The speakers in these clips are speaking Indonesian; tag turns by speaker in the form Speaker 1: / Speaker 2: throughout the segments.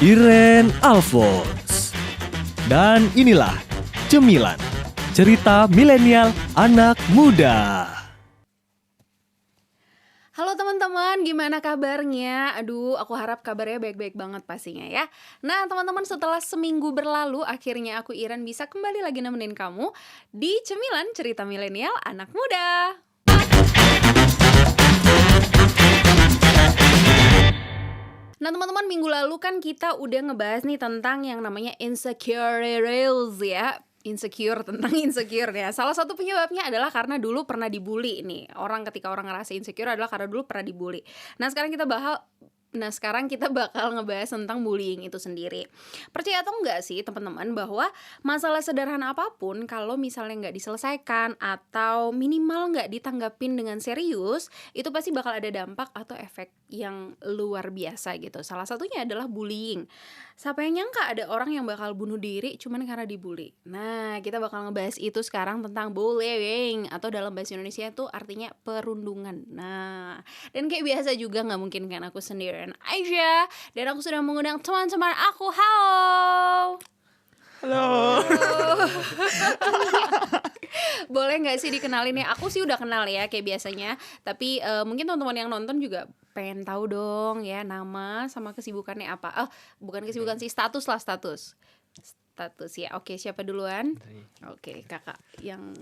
Speaker 1: Iren Alphonse. Dan inilah Cemilan, cerita milenial anak muda.
Speaker 2: Halo teman-teman, gimana kabarnya? Aduh, aku harap kabarnya baik-baik banget pastinya ya. Nah teman-teman, setelah seminggu berlalu, akhirnya aku Iren bisa kembali lagi nemenin kamu di Cemilan Cerita Milenial Anak Muda. Nah teman-teman, minggu lalu kan kita udah ngebahas nih tentang yang namanya insecure ya. Tentang insecure ya. Salah satu penyebabnya adalah karena dulu pernah dibully nih. Ketika orang ngerasa insecure adalah karena dulu pernah dibully. Nah sekarang kita bakal ngebahas tentang bullying itu sendiri. Percaya atau enggak sih teman-teman bahwa masalah sederhana apapun kalau misalnya nggak diselesaikan atau minimal nggak ditanggapin dengan serius, itu pasti bakal ada dampak atau efek yang luar biasa gitu. Salah satunya adalah bullying. Siapa yang nyangka ada orang yang bakal bunuh diri cuman karena dibully. Nah, kita bakal ngebahas itu sekarang tentang bullying, atau dalam bahasa Indonesia itu artinya perundungan. Nah, dan kayak biasa juga nggak mungkin kan aku sendirian aja, dan aku sudah mengundang teman-teman aku.
Speaker 3: Halo.
Speaker 2: Boleh nggak sih dikenalin ya? Aku sih udah kenal ya kayak biasanya, tapi mungkin teman-teman yang nonton juga pengen tahu dong ya, nama sama kesibukannya apa. Bukan kesibukan sih, status ya. Oke, siapa duluan? Oke, kakak yang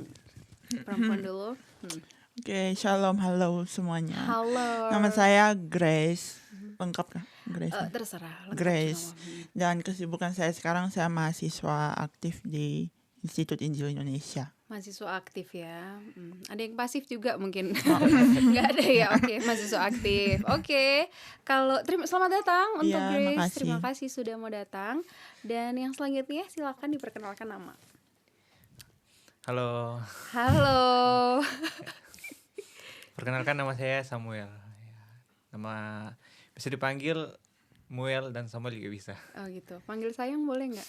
Speaker 2: perempuan dulu.
Speaker 3: Oke, shalom, halo semuanya.
Speaker 2: Halo.
Speaker 3: Nama saya Grace. Lengkap kah? Grace.
Speaker 2: Terserah.
Speaker 3: Grace. Dan kesibukan saya sekarang, saya mahasiswa aktif di Institut Injil Indonesia.
Speaker 2: Mahasiswa aktif ya. Ada yang pasif juga mungkin. Nggak ada ya. Oke, mahasiswa aktif. Oke. Selamat datang untuk Grace.
Speaker 3: Makasih.
Speaker 2: Terima kasih sudah mau datang. Dan yang selanjutnya silakan diperkenalkan nama.
Speaker 4: Halo. Perkenalkan, nama saya Samuel. Nama bisa dipanggil Muel dan Samuel juga bisa.
Speaker 2: Oh gitu. Panggil sayang boleh nggak?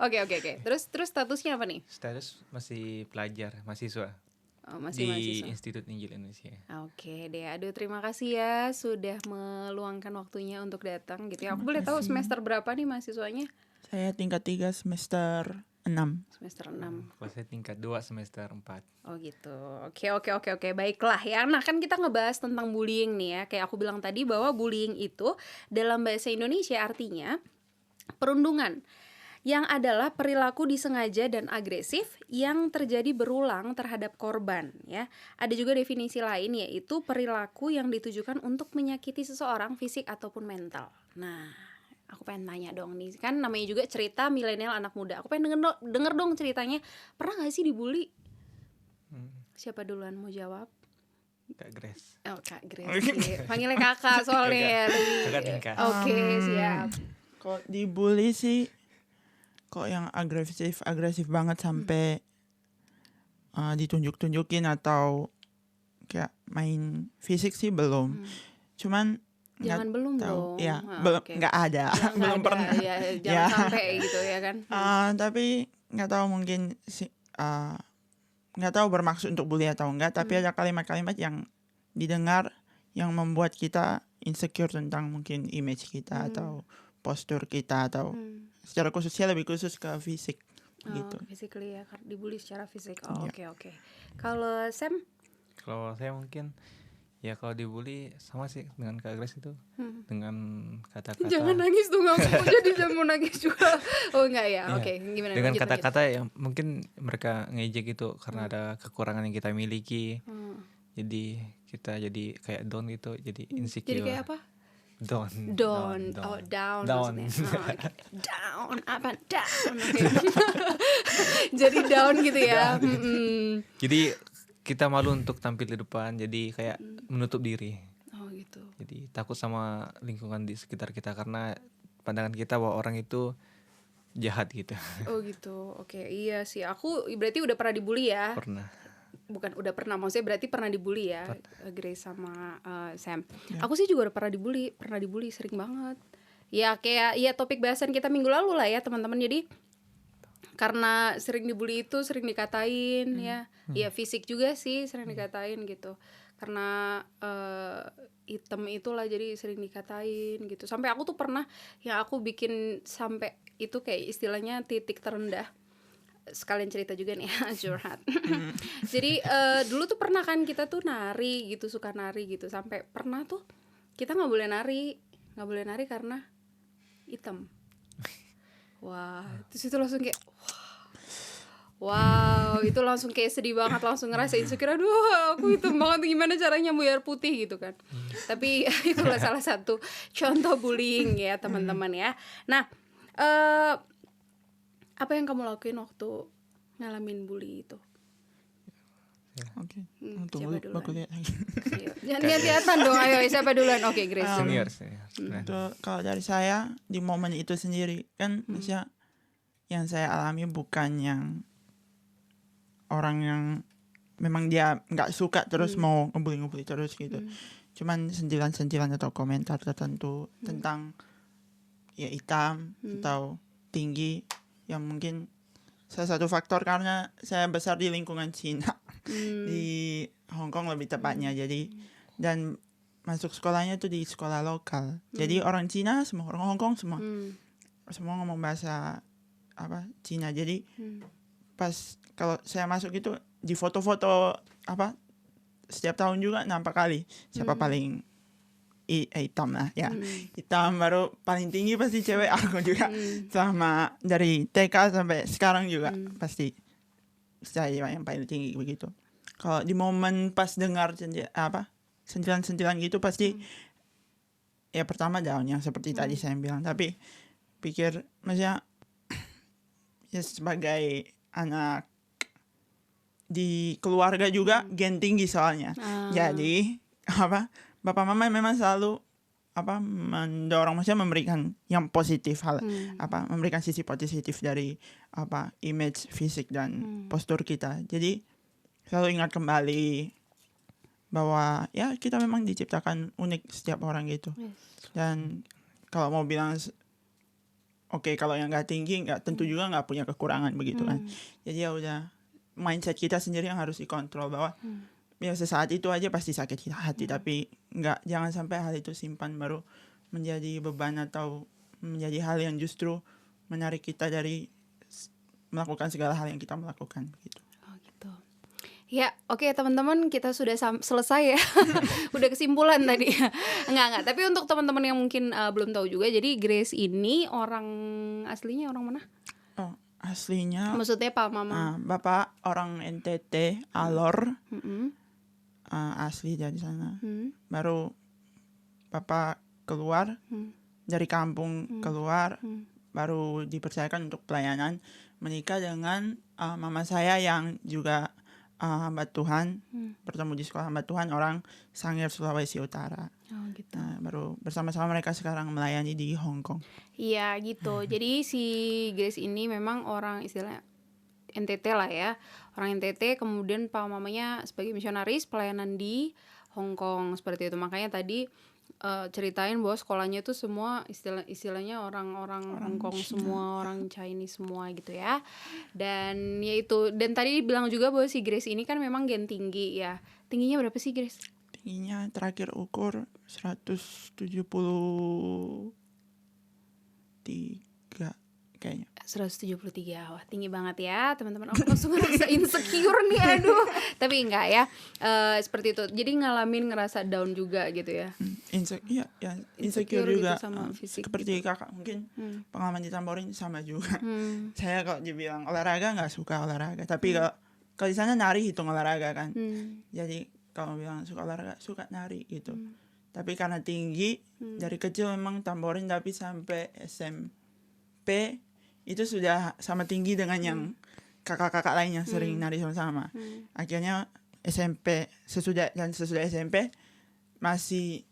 Speaker 2: Oke. Terus statusnya apa nih?
Speaker 4: Status masih pelajar, mahasiswa.
Speaker 2: Masih
Speaker 4: di
Speaker 2: mahasiswa.
Speaker 4: Institut Injil Indonesia.
Speaker 2: Oke deh. Aduh, terima kasih ya sudah meluangkan waktunya untuk datang gitu ya. Aku boleh tahu semester berapa nih mahasiswanya?
Speaker 3: Saya tingkat 3 semester 6.
Speaker 2: Semester 6.
Speaker 4: Kalau saya tingkat 2 semester 4.
Speaker 2: Oh gitu. Oke. Baiklah ya. Nah, kan kita ngebahas tentang bullying nih ya. Kayak aku bilang tadi bahwa bullying itu dalam bahasa Indonesia artinya perundungan, yang adalah perilaku disengaja dan agresif yang terjadi berulang terhadap korban ya. Ada juga definisi lain, yaitu perilaku yang ditujukan untuk menyakiti seseorang fisik ataupun mental. Nah, aku pengen tanya dong nih, kan namanya juga cerita milenial anak muda. Aku pengen denger dong ceritanya. Pernah gak sih dibully? Siapa duluan mau jawab?
Speaker 4: Kak Grace.
Speaker 2: Oh, Kak Grace. Panggilnya kakak soalnya.
Speaker 4: Kakak tingkat.
Speaker 2: Oke, siap.
Speaker 3: Kok dibully sih, kok yang agresif banget sampai ditunjuk-tunjukin atau kayak main fisik sih belum. Cuman
Speaker 2: Jangan belum dong.
Speaker 3: Ya, belum,
Speaker 2: okay.
Speaker 3: Nggak ada.
Speaker 2: Ya,
Speaker 3: belum
Speaker 2: ada.
Speaker 3: pernah.
Speaker 2: Ya, jangan sampai gitu ya kan.
Speaker 3: Tapi nggak tahu, mungkin nggak tahu bermaksud untuk bully atau enggak. Tapi ada kalimat-kalimat yang didengar yang membuat kita insecure tentang mungkin image kita atau postur kita, atau secara khususnya lebih khusus ke fisik gitu.
Speaker 2: Physically ya, dibully secara fisik. Oke. Kalau
Speaker 4: Kalau saya mungkin ya, kalau dibully sama sih dengan Kak Grace itu, dengan kata-kata.
Speaker 2: Jangan nangis tuh, nggak mau jadi jangan mau nangis juga. Oh enggak ya, oke. Gimana?
Speaker 4: Dengan kata-kata yang mungkin mereka ngejek itu karena ada kekurangan yang kita miliki. Jadi kita jadi kayak down gitu, jadi insecure.
Speaker 2: Jadi kayak apa?
Speaker 4: Down.
Speaker 2: Oh, down.
Speaker 4: Down.
Speaker 2: Okay. Down. Okay. Jadi down gitu ya.
Speaker 4: Jadi kita malu untuk tampil di depan, jadi kayak menutup diri.
Speaker 2: Oh gitu.
Speaker 4: Jadi takut sama lingkungan di sekitar kita karena pandangan kita bahwa orang itu jahat gitu.
Speaker 2: Oh gitu. Oke, iya sih. Aku berarti udah pernah dibully ya.
Speaker 4: Pernah.
Speaker 2: Bukan udah pernah, maksudnya berarti pernah dibully ya. Grace sama Sam. Aku sih juga udah pernah dibully sering banget. Ya kayak topik bahasan kita minggu lalu lah ya teman-teman. Jadi karena sering dibully itu sering dikatain ya fisik juga sih sering dikatain gitu. karena hitam itulah jadi sering dikatain gitu. Sampai aku tuh pernah yang aku bikin sampai itu kayak istilahnya titik terendah. Sekalian cerita juga nih ya, curhat. Jadi dulu tuh pernah kan kita tuh nari gitu, suka nari gitu. Sampai pernah tuh kita nggak boleh nari karena hitam. Wah, terus itu langsung kayak wow, itu langsung kayak sedih banget, langsung ngerasa insecure. Aduh, aku hitam banget, gimana caranya biar putih gitu kan. Tapi itulah salah satu contoh bullying ya teman-teman ya. Nah, apa yang kamu lakuin waktu ngalamin bully itu?
Speaker 3: Oke.
Speaker 2: Siapa
Speaker 3: Tunggu,
Speaker 2: duluan?
Speaker 3: aku lihat lagi.
Speaker 2: Jangan lihat-lihatan dong, ayo siapa duluan? Oke, Grace.
Speaker 4: Senior.
Speaker 3: Itu kalau dari saya di momen itu sendiri kan, maksudnya yang saya alami bukan yang orang yang memang dia nggak suka terus mau ngebully terus gitu. Cuman sentilan-sentilan atau komentar tertentu tentang ya hitam atau tinggi, yang mungkin salah satu faktor karena saya besar di lingkungan Cina di Hong Kong lebih tepatnya. Jadi dan masuk sekolahnya tuh di sekolah lokal. Jadi orang Cina semua, orang Hong Kong semua ngomong bahasa apa Cina. Jadi pas kalau saya masuk itu di foto-foto apa setiap tahun juga nampak kali siapa paling hitam lah ya. Hitam baru paling tinggi pasti cewek, aku juga sama dari TK sampai sekarang juga pasti saya yang paling tinggi begitu. Kalau di momen pas dengar sentilan-sentilan gitu pasti ya pertama down yang seperti tadi saya bilang, tapi pikir maksudnya ya sebagai anak di keluarga juga gen tinggi soalnya. Jadi bapak mama memang selalu mendorong, maksudnya memberikan yang positif, memberikan sisi positif dari image fisik dan postur kita. Jadi selalu ingat kembali bahwa ya kita memang diciptakan unik setiap orang gitu. Dan kalau mau bilang oke, kalau yang nggak tinggi nggak tentu juga nggak punya kekurangan begitu kan. Jadi ya udah mindset kita sendiri yang harus dikontrol bahwa ya sesaat itu aja pasti sakit hati, tapi jangan sampai hal itu simpan baru menjadi beban atau menjadi hal yang justru menarik kita dari melakukan segala hal yang kita melakukan begitu.
Speaker 2: Oh gitu. Ya, oke teman-teman, kita sudah selesai ya. Udah kesimpulan tadi. Enggak, tapi untuk teman-teman yang mungkin belum tahu juga, jadi Grace ini orang aslinya orang mana?
Speaker 3: Oh, aslinya
Speaker 2: Maksudnya Pak Mama.
Speaker 3: Bapak orang NTT, Alor. Asli dari sana. Baru Bapak keluar dari kampung keluar, baru dipercayakan untuk pelayanan, menikah dengan mama saya yang juga hamba Tuhan, bertemu di sekolah hamba Tuhan orang Sangir, Sulawesi Utara.
Speaker 2: Oh gitu.
Speaker 3: Nah, baru bersama-sama mereka sekarang melayani di Hong Kong.
Speaker 2: Iya gitu. Jadi si Grace ini memang orang istilahnya NTT lah ya, orang NTT, kemudian pak mamanya sebagai misionaris pelayanan di Hong Kong seperti itu. Makanya tadi ceritain bahwa sekolahnya itu semua istilahnya orang-orang Hong Kong semua, orang Chinese semua gitu ya. Dan ya itu, dan tadi bilang juga bahwa si Grace ini kan memang gen tinggi ya. Tingginya berapa sih Grace?
Speaker 3: Tingginya terakhir ukur 173 kayaknya.
Speaker 2: 173, wah tinggi banget ya teman-teman. Aku langsung ngerasa insecure nih, aduh. Tapi enggak ya, seperti itu. Jadi ngerasa down juga gitu ya.
Speaker 3: Insecure
Speaker 2: gitu
Speaker 3: juga
Speaker 2: sama fisik
Speaker 3: seperti
Speaker 2: gitu.
Speaker 3: kakak mungkin pengalaman di Tamborin sama juga. Saya kalau dibilang olahraga nggak suka olahraga, tapi kalau di sana nari hitung olahraga kan. Jadi kalau bilang suka olahraga, suka nari gitu. Tapi karena tinggi dari kecil memang Tamborin, tapi sampai SMP itu sudah sama tinggi dengan yang kakak-kakak lainnya sering nari sama-sama. Akhirnya sesudah SMP masih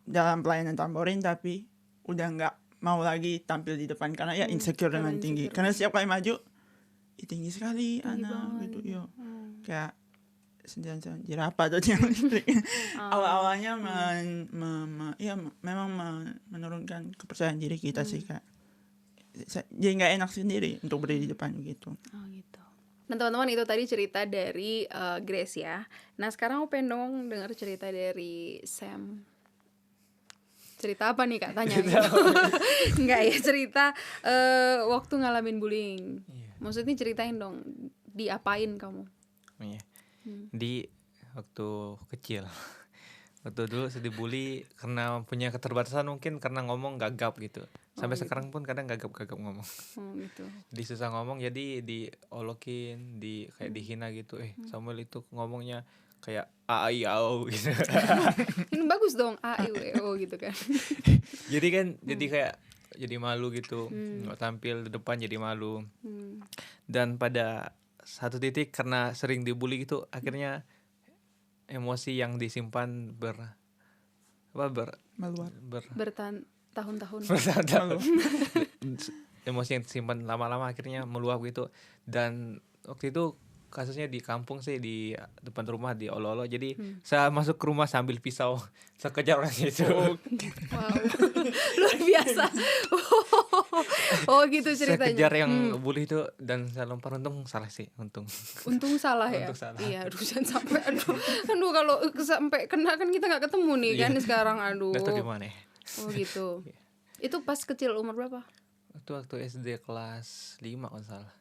Speaker 3: dalam pelayanan Tamborin, tapi udah nggak mau lagi tampil di depan karena ya insecure dengan tinggi. Karena setiap kali maju tinggi sekali anak gitu yo. Kayak senjata jirapa atau yang awal-awalnya memang menurunkan kepercayaan diri kita sih, Kak. Jadi nggak enak sendiri untuk berdiri di depan gitu.
Speaker 2: Oh gitu. Nah teman-teman, itu tadi cerita dari Grace ya. Nah sekarang aku pengen dong dengar cerita dari Sam. Cerita apa nih Kak, tanya? Enggak ya, cerita waktu ngalamin bullying. Maksudnya ceritain dong, diapain kamu?
Speaker 4: Iya. Di waktu kecil. Waktu dulu saya dibully karena punya keterbatasan, mungkin karena ngomong gagap gitu. Sampai sekarang pun kadang gagap-gagap ngomong.
Speaker 2: Gitu.
Speaker 4: Di susah ngomong jadi diolokin, kayak dihina gitu. Samuel itu ngomongnya kayak a i au gitu.
Speaker 2: Ini bagus dong, a i u e o gitu kan.
Speaker 4: Jadi kan jadi kayak jadi malu gitu. Nggak tampil di depan jadi malu. Dan pada satu titik karena sering dibully gitu, akhirnya emosi yang disimpan
Speaker 3: Meluap.
Speaker 2: Bertahun-tahun.
Speaker 4: Emosi yang disimpan lama-lama akhirnya meluap gitu. Dan waktu itu kasusnya di kampung sih, di depan rumah di Olo-Olo. Jadi saya masuk ke rumah sambil pisau, saya kejar orang itu.
Speaker 2: Wow, luar biasa. Oh gitu
Speaker 4: Saya
Speaker 2: ceritanya.
Speaker 4: kejar yang bully itu dan saya lempar, untung salah sih, untung
Speaker 2: Salah ya.
Speaker 4: Untung salah.
Speaker 2: Iya, aduh jangan sampai aduh kalau sampai kena kan kita nggak ketemu nih kan sekarang, aduh.
Speaker 4: Nggak tahu gimana ya.
Speaker 2: Oh gitu. Itu pas kecil umur berapa?
Speaker 4: Itu waktu SD kelas 5 kalau salah.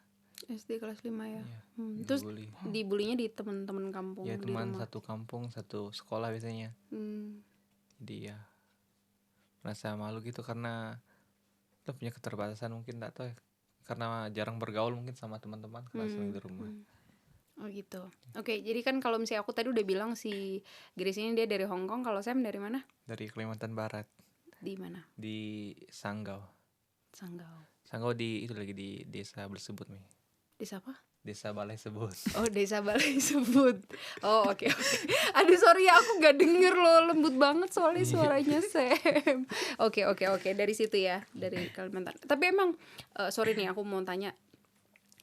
Speaker 2: SD kelas 5 ya.
Speaker 4: Iya,
Speaker 2: Terus
Speaker 4: dibully.
Speaker 2: dibulinya di teman-teman kampung,
Speaker 4: Ya
Speaker 2: di
Speaker 4: teman
Speaker 2: rumah.
Speaker 4: satu kampung, satu sekolah biasanya. Jadi ya merasa malu gitu karena lo punya keterbatasan, mungkin nggak tahu ya, karena jarang bergaul mungkin sama teman-teman karena sering di rumah.
Speaker 2: Oh gitu. Oke, jadi kan kalau misalnya aku tadi udah bilang si Grace ini dia dari Hong Kong, kalau Sam dari mana?
Speaker 4: Dari Kalimantan Barat,
Speaker 2: Di mana?
Speaker 4: di Sanggau.
Speaker 2: Sanggau.
Speaker 4: Sanggau di itu lagi di desa Bersebut nih.
Speaker 2: Desa apa?
Speaker 4: Desa Balai Sebut.
Speaker 2: Oh, Desa Balai Sebut. Oh, oke. Aduh, sorry ya, aku gak denger loh. Lembut banget soalnya suaranya Sam. Oke. Dari situ ya, dari Kalimantan. Tapi emang, sorry nih, aku mau tanya.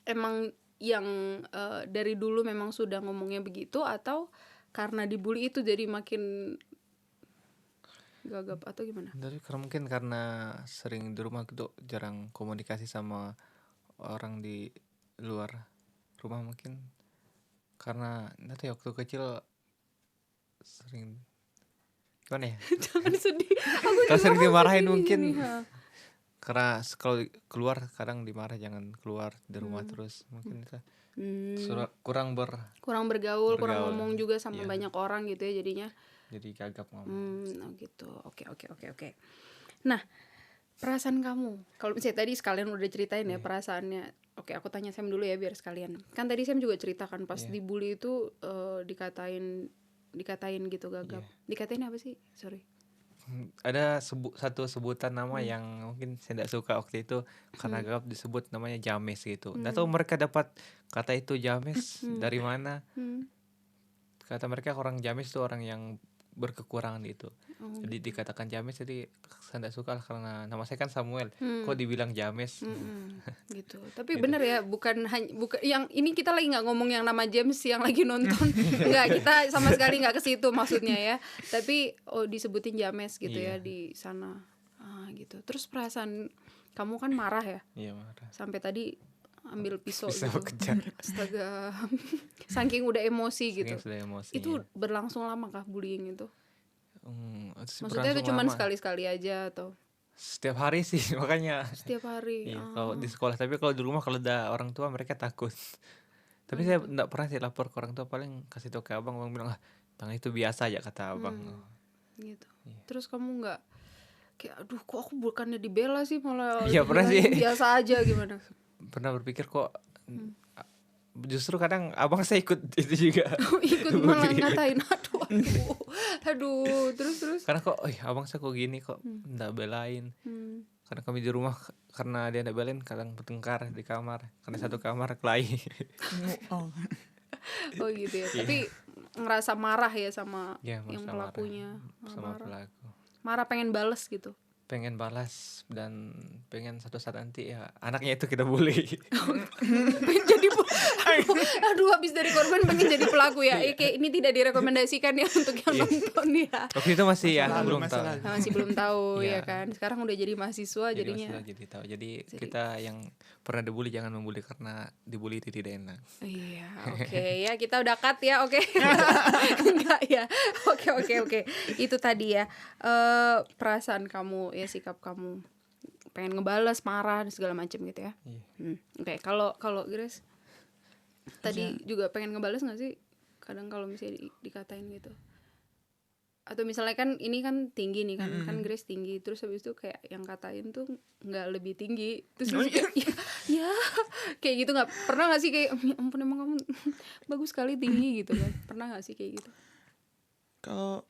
Speaker 2: Emang yang dari dulu memang sudah ngomongnya begitu, atau karena dibully itu jadi makin gagap atau gimana?
Speaker 4: Dari mungkin karena sering di rumah gitu, jarang komunikasi sama orang di luar rumah, mungkin karena nanti waktu kecil sering gimana ya,
Speaker 2: Jangan sedih. Aku
Speaker 4: kita sering dimarahin
Speaker 2: sedih
Speaker 4: mungkin
Speaker 2: nih, ha.
Speaker 4: karena kalau keluar kadang dimarah, jangan keluar di rumah terus, mungkin kita kurang
Speaker 2: Kurang bergaul, kurang
Speaker 4: Bergaul.
Speaker 2: ngomong juga sama
Speaker 4: Iya.
Speaker 2: banyak orang gitu ya jadinya.
Speaker 4: jadi gagap ngomong.
Speaker 2: Oh gitu. Oke. Nah, perasaan kamu, kalau misalnya tadi sekalian udah ceritain ya perasaannya. Oke, aku tanya Sam dulu ya biar sekalian. Kan tadi Sam juga ceritakan pas dibully itu dikatain gitu gagap. Dikatain apa sih? Sorry.
Speaker 4: Ada satu sebutan nama yang mungkin saya tidak suka waktu itu, karena gagap disebut namanya James gitu. Nggak tahu mereka dapat kata itu James dari mana. Kata mereka orang James itu orang yang berkekurangan gitu. Jadi dikatakan James, jadi saya tidak suka karena nama saya kan Samuel. Kok dibilang James?
Speaker 2: Gitu. Tapi bener ya, bukan yang ini kita lagi nggak ngomong yang nama James yang lagi nonton. Nggak, kita sama sekali nggak ke situ maksudnya ya. Tapi disebutin James gitu ya di sana. Gitu. Terus perasaan kamu kan marah ya?
Speaker 4: Iya, marah.
Speaker 2: Sampai tadi ambil pisau
Speaker 4: Bisa
Speaker 2: gitu.
Speaker 4: kejar.
Speaker 2: Astaga. Saking udah emosi gitu.
Speaker 4: Sudah emosi.
Speaker 2: Itu berlangsung lama kah bullying itu? Maksudnya
Speaker 4: Berlangsung
Speaker 2: itu cuman
Speaker 4: lama.
Speaker 2: sekali-sekali aja atau
Speaker 4: Setiap hari sih makanya.
Speaker 2: setiap hari?
Speaker 4: Iya, kalau di sekolah, tapi kalau di rumah kalau ada orang tua mereka takut. Tapi saya enggak pernah sih lapor ke orang tua, paling kasih tahu ke abang bilang, "Bang, itu biasa aja," kata abang.
Speaker 2: Gitu. Terus kamu nggak kayak aduh kok aku bukannya dibela sih malah
Speaker 4: Iya, pernah
Speaker 2: dibilangin
Speaker 4: sih.
Speaker 2: biasa aja gimana?
Speaker 4: Pernah berpikir kok justru kadang abang saya ikut itu juga.
Speaker 2: Ikut malah ngatain aduh terus
Speaker 4: Karena kok abang saya kok gini, kok enggak belain. Karena kami di rumah, karena dia enggak belain kadang bertengkar di kamar, karena satu kamar kelahi.
Speaker 3: Oh.
Speaker 2: oh gitu ya. Tapi ngerasa marah ya sama
Speaker 4: Iya,
Speaker 2: yang
Speaker 4: merasa marah
Speaker 2: pelakunya.
Speaker 4: sama
Speaker 2: Marah.
Speaker 4: pelaku.
Speaker 2: Marah pengen bales gitu.
Speaker 4: Pengen balas dan pengen satu saat nanti ya anaknya itu kita bully.
Speaker 2: Pengen jadi Aduh, habis dari korban pengen jadi pelaku ya. Kayak ini tidak direkomendasikan ya untuk yang
Speaker 4: Iya.
Speaker 2: nonton ya.
Speaker 4: Waktu itu masih ya
Speaker 3: Masa lalu,
Speaker 4: belum
Speaker 3: masa
Speaker 4: tahu.
Speaker 3: lalu.
Speaker 2: Masih belum tahu
Speaker 4: Iya.
Speaker 2: ya kan. Sekarang udah jadi mahasiswa
Speaker 4: Jadi
Speaker 2: jadinya.
Speaker 4: masih jadi tahu. Jadi kita yang pernah dibully jangan membuli karena dibully itu tidak enak.
Speaker 2: Iya, oke ya, kita udah cut ya, oke. Enggak ya. Oke. Itu tadi ya perasaan kamu ya, sikap kamu pengen ngebales, marah dan segala macam gitu ya.
Speaker 4: Iya.
Speaker 2: Oke, kalau Grace tadi juga pengen ngebales nggak sih? Kadang kalau misalnya dikatain gitu. Atau misalnya kan ini kan tinggi nih kan, kan Grace tinggi, terus habis itu kayak yang katain tuh nggak lebih tinggi, terus kayak, ya kayak gitu, nggak pernah nggak sih kayak ya ampun emang kamu bagus sekali tinggi gitu kan, pernah nggak sih kayak gitu?
Speaker 3: Kalau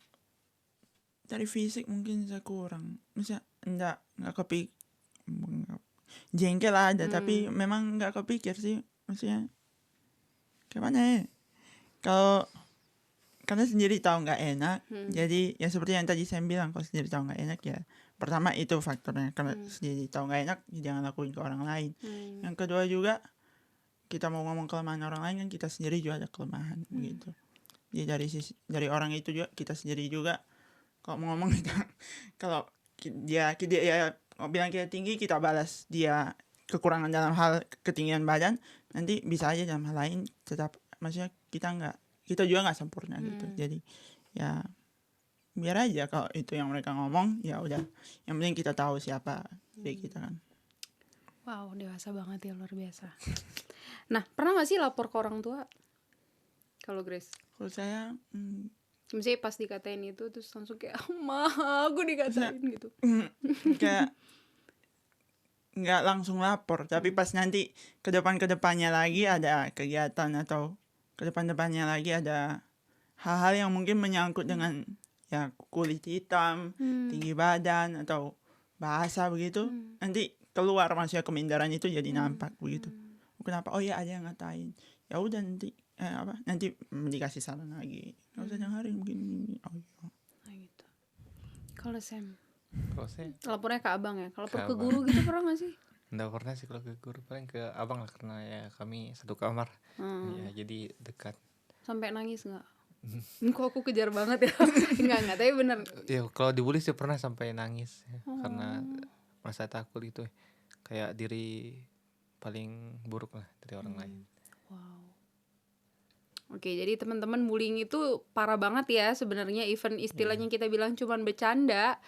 Speaker 3: dari fisik mungkin saya kurang, misalnya nggak kepik, jengkel ada tapi memang nggak kepikir sih, maksudnya gimana ya, kalau karena sendiri tahu nggak enak, jadi ya seperti yang tadi saya bilang, kalau sendiri tahu nggak enak ya pertama itu faktornya, karena sendiri tahu nggak enak jangan lakuin ke orang lain. Yang kedua juga kita mau ngomong kelemahan orang lain kan kita sendiri juga ada kelemahan begitu. Jadi dari orang itu juga kita sendiri juga kalau mau ngomong kita kalau dia ya bilang kita tinggi, kita balas dia kekurangan dalam hal ketinggian badan, nanti bisa aja dalam hal lain tetap, maksudnya kita juga nggak sempurna gitu. Jadi ya biar aja kalau itu yang mereka ngomong, ya udah, yang penting kita tahu siapa diri kita kan.
Speaker 2: Wow, dewasa banget ya, luar biasa. Nah, pernah nggak sih lapor ke orang tua? Kalau Grace,
Speaker 3: Kalau saya
Speaker 2: misalnya pas dikatain itu terus langsung kayak ma aku dikatain gitu.
Speaker 3: kayak nggak langsung lapor, tapi pas nanti kedepannya lagi ada kegiatan atau kedepannya lagi ada hal-hal yang mungkin menyangkut dengan ya kulit hitam, tinggi badan atau bahasa begitu, nanti keluar maksudnya kemindaran itu jadi nampak begitu. Kenapa? Oh ya ada yang ngatain. Ya udah nanti nanti dikasih saran lagi. Nggak usah dengerin begini. Oh iya.
Speaker 2: Nah, gitu. Kalau Sam,
Speaker 4: Kalau saya
Speaker 2: lapornya ke abang ya. Kalau
Speaker 4: Ke
Speaker 2: ke
Speaker 4: abang.
Speaker 2: guru gitu pernah nggak sih?
Speaker 4: nggak pernah sih kalau ke guru, paling ke abang lah karena ya kami satu kamar. Ya jadi dekat.
Speaker 2: Sampai nangis nggak? Kok aku kejar banget ya? Enggak, tapi bener.
Speaker 4: Ya kalau dibully sih pernah sampai nangis ya, karena merasa takut gitu, kayak diri paling buruk lah dari orang lain.
Speaker 2: Wow. Oke, jadi teman-teman, bullying itu parah banget ya sebenarnya. Even istilahnya kita bilang cuman bercanda,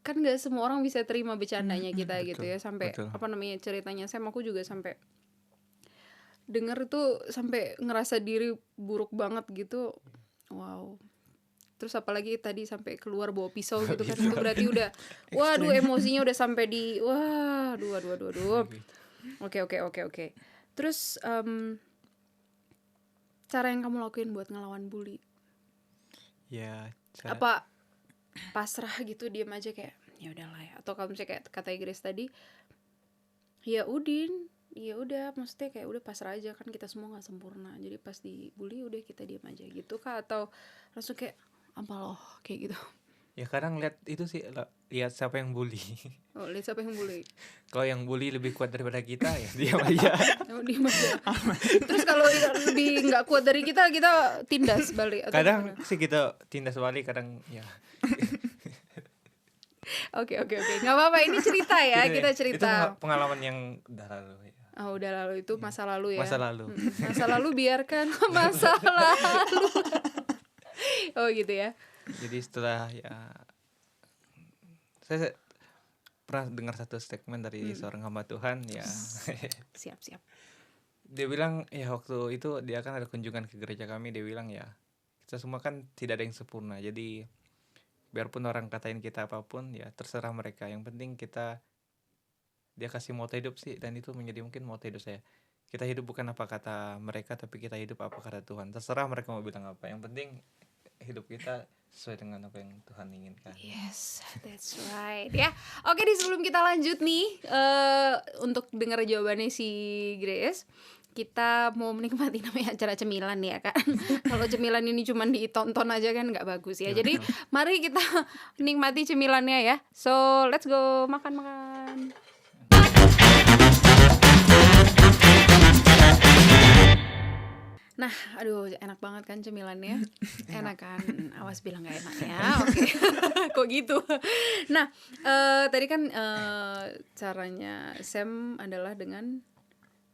Speaker 2: kan nggak semua orang bisa terima bercandanya kita gitu ya. Sampai
Speaker 4: betul.
Speaker 2: apa namanya ceritanya Sam, aku juga sampai denger itu sampai ngerasa diri buruk banget gitu. Wow. Terus apalagi tadi sampai keluar bawa pisau gitu kan, itu berarti udah waduh emosinya udah sampai di aduh. Oke. Terus cara yang kamu lakuin buat ngelawan bully,
Speaker 4: Ya
Speaker 2: apa pasrah gitu diam aja kayak ya udahlah ya, atau kalau misalnya kayak kata Grace tadi ya udah maksudnya kayak udah pasrah aja, kan kita semua nggak sempurna, jadi pas dibully udah kita diam aja gitu kah, atau langsung kayak apa loh kayak gitu?
Speaker 4: ya kadang lihat itu sih, lihat siapa yang bully.
Speaker 2: Oh, lihat siapa yang bully.
Speaker 4: Kalau yang bully lebih kuat daripada kita ya diam aja.
Speaker 2: Oh, diam aja. Terus kalau lebih nggak kuat dari kita tindas balik atau
Speaker 4: Kadang
Speaker 2: gimana?
Speaker 4: sih kita tindas balik, kadang ya.
Speaker 2: Oke, nggak apa-apa, ini cerita ya, kita
Speaker 4: Itu
Speaker 2: cerita.
Speaker 4: pengalaman yang udah lalu ya.
Speaker 2: Oh, udah lalu, itu masa lalu ya.
Speaker 4: Masa lalu.
Speaker 2: Masa lalu biarkan masa lalu. Oh gitu ya.
Speaker 4: Jadi setelah ya, saya pernah dengar satu statement dari seorang hamba Tuhan ya.
Speaker 2: Siap.
Speaker 4: Dia bilang ya, waktu itu dia kan ada kunjungan ke gereja kami, dia bilang ya kita semua kan tidak ada yang sempurna, jadi biarpun orang katain kita apapun ya terserah mereka, yang penting kita, dia kasih moto hidup sih, dan itu menjadi mungkin moto hidup saya. Kita hidup bukan apa kata mereka, tapi kita hidup apa kata Tuhan. Terserah mereka mau bilang apa, yang penting hidup kita sesuai dengan apa yang Tuhan inginkan.
Speaker 2: Yes, that's right ya. Oke, di sebelum kita lanjut nih untuk dengar jawabannya si Grace, kita mau menikmati namanya acara cemilan ya kan. Kalau cemilan ini cuma ditonton aja kan nggak bagus ya. Jadi mari kita nikmati cemilannya ya. So let's go makan. Nah, aduh enak banget kan cemilannya? Enak kan? Awas bilang gak enak ya. Oke. Kok gitu? Nah, tadi kan caranya Sam adalah dengan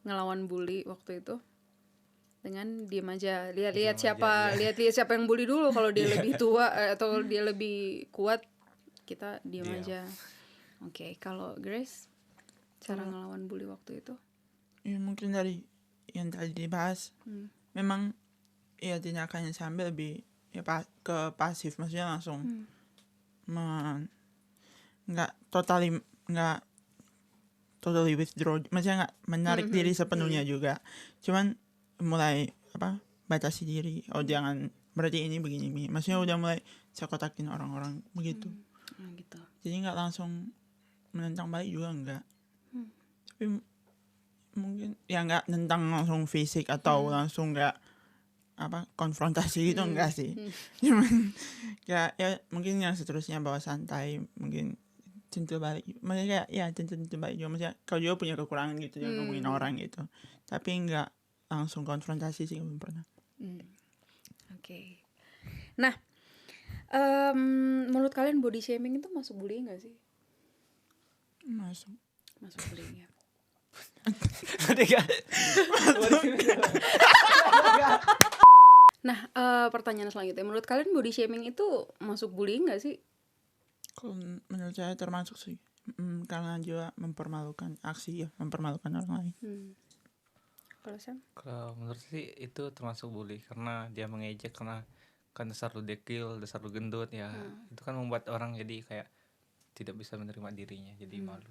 Speaker 2: ngelawan bully waktu itu. Dengan diem aja, lihat-lihat
Speaker 4: Diam aja,
Speaker 2: lihat siapa yang bully dulu. Kalau dia lebih tua atau dia lebih kuat, kita diem
Speaker 4: Diam.
Speaker 2: aja. Oke, kalau Grace cara ngelawan bully waktu itu?
Speaker 3: Ya mungkin dari yang tadi dibahas, memang ya tindakannya sambil lebih ya ke pasif, maksudnya langsung nggak totally withdraw, maksudnya nggak menarik diri sepenuhnya juga, cuman mulai batasi diri, jangan, berarti ini begini, maksudnya udah mulai saya kotakin orang-orang begitu.
Speaker 2: Gitu.
Speaker 3: Jadi nggak langsung menentang balik juga enggak, tapi mungkin ya nggak nentang langsung fisik atau langsung nggak konfrontasi gitu, enggak sih. Cuman ya mungkin yang seterusnya bawa santai, mungkin centil balik, maksudnya kayak ya centil balik juga, maksudnya kalau juga punya kekurangan gitu, jangan ngomongin orang gitu, tapi nggak langsung konfrontasi sih, belum pernah.
Speaker 2: Oke. Nah, menurut kalian body shaming itu masuk bullying nggak sih? Masuk bullying ya. Nah, pertanyaan selanjutnya, menurut kalian body shaming itu masuk bullying nggak sih?
Speaker 3: Kalau menurut saya termasuk sih, karena juga mempermalukan orang lain.
Speaker 2: Kalau Sam?
Speaker 4: Kalau menurut sih itu termasuk bully, karena dia mengejek karena kan dasar lu dekil, dasar lu gendut ya. Itu kan membuat orang jadi kayak tidak bisa menerima dirinya, jadi malu.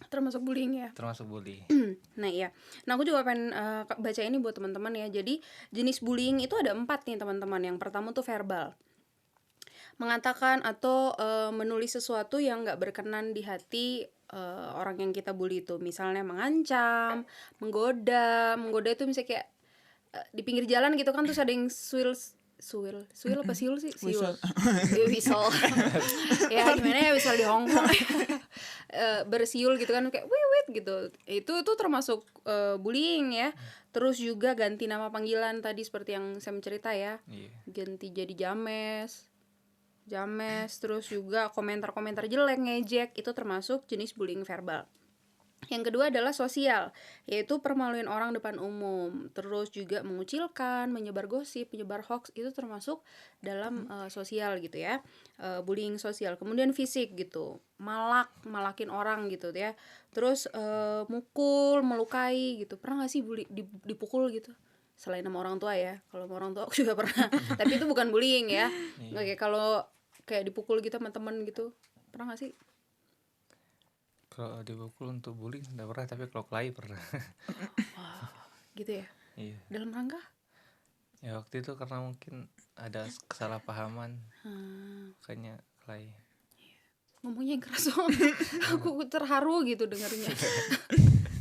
Speaker 2: Termasuk bullying ya?
Speaker 4: Termasuk bully.
Speaker 2: Nah iya, nah aku juga pengen baca ini buat teman-teman ya. Jadi jenis bullying itu ada 4 nih teman-teman. Yang pertama tuh verbal, mengatakan atau menulis sesuatu yang nggak berkenan di hati orang yang kita bully itu. Misalnya mengancam, menggoda itu misalnya kayak di pinggir jalan gitu kan, terus ada yang suil apa siul sih? Siul. Whistle. Ya gimana ya, whistle di Hongkong. Bersiul gitu kan, kayak wit gitu. Itu termasuk bullying ya. Terus juga ganti nama panggilan tadi seperti yang saya cerita ya. Ganti jadi James, terus juga komentar-komentar jelek, ngejek, itu termasuk jenis bullying verbal. Yang kedua adalah sosial, yaitu permaluin orang depan umum. Terus juga mengucilkan, menyebar gosip, menyebar hoax, itu termasuk dalam sosial gitu ya, bullying sosial. Kemudian fisik gitu, malakin orang gitu ya. Terus mukul, melukai gitu. Pernah gak sih dipukul gitu? Selain sama orang tua ya, kalau sama orang tua aku juga pernah. Tapi itu bukan bullying ya. Kayak kalau kayak dipukul gitu sama temen gitu, pernah gak sih?
Speaker 4: Kalau dipukul untuk bully enggak pernah, tapi kalau kelahi pernah.
Speaker 2: Gitu ya?
Speaker 4: Iya.
Speaker 2: Dalam rangka?
Speaker 4: Ya waktu itu karena mungkin ada kesalahpahaman, makanya kelahi.
Speaker 2: Ngomongnya yang keras dong. Aku terharu gitu dengarnya.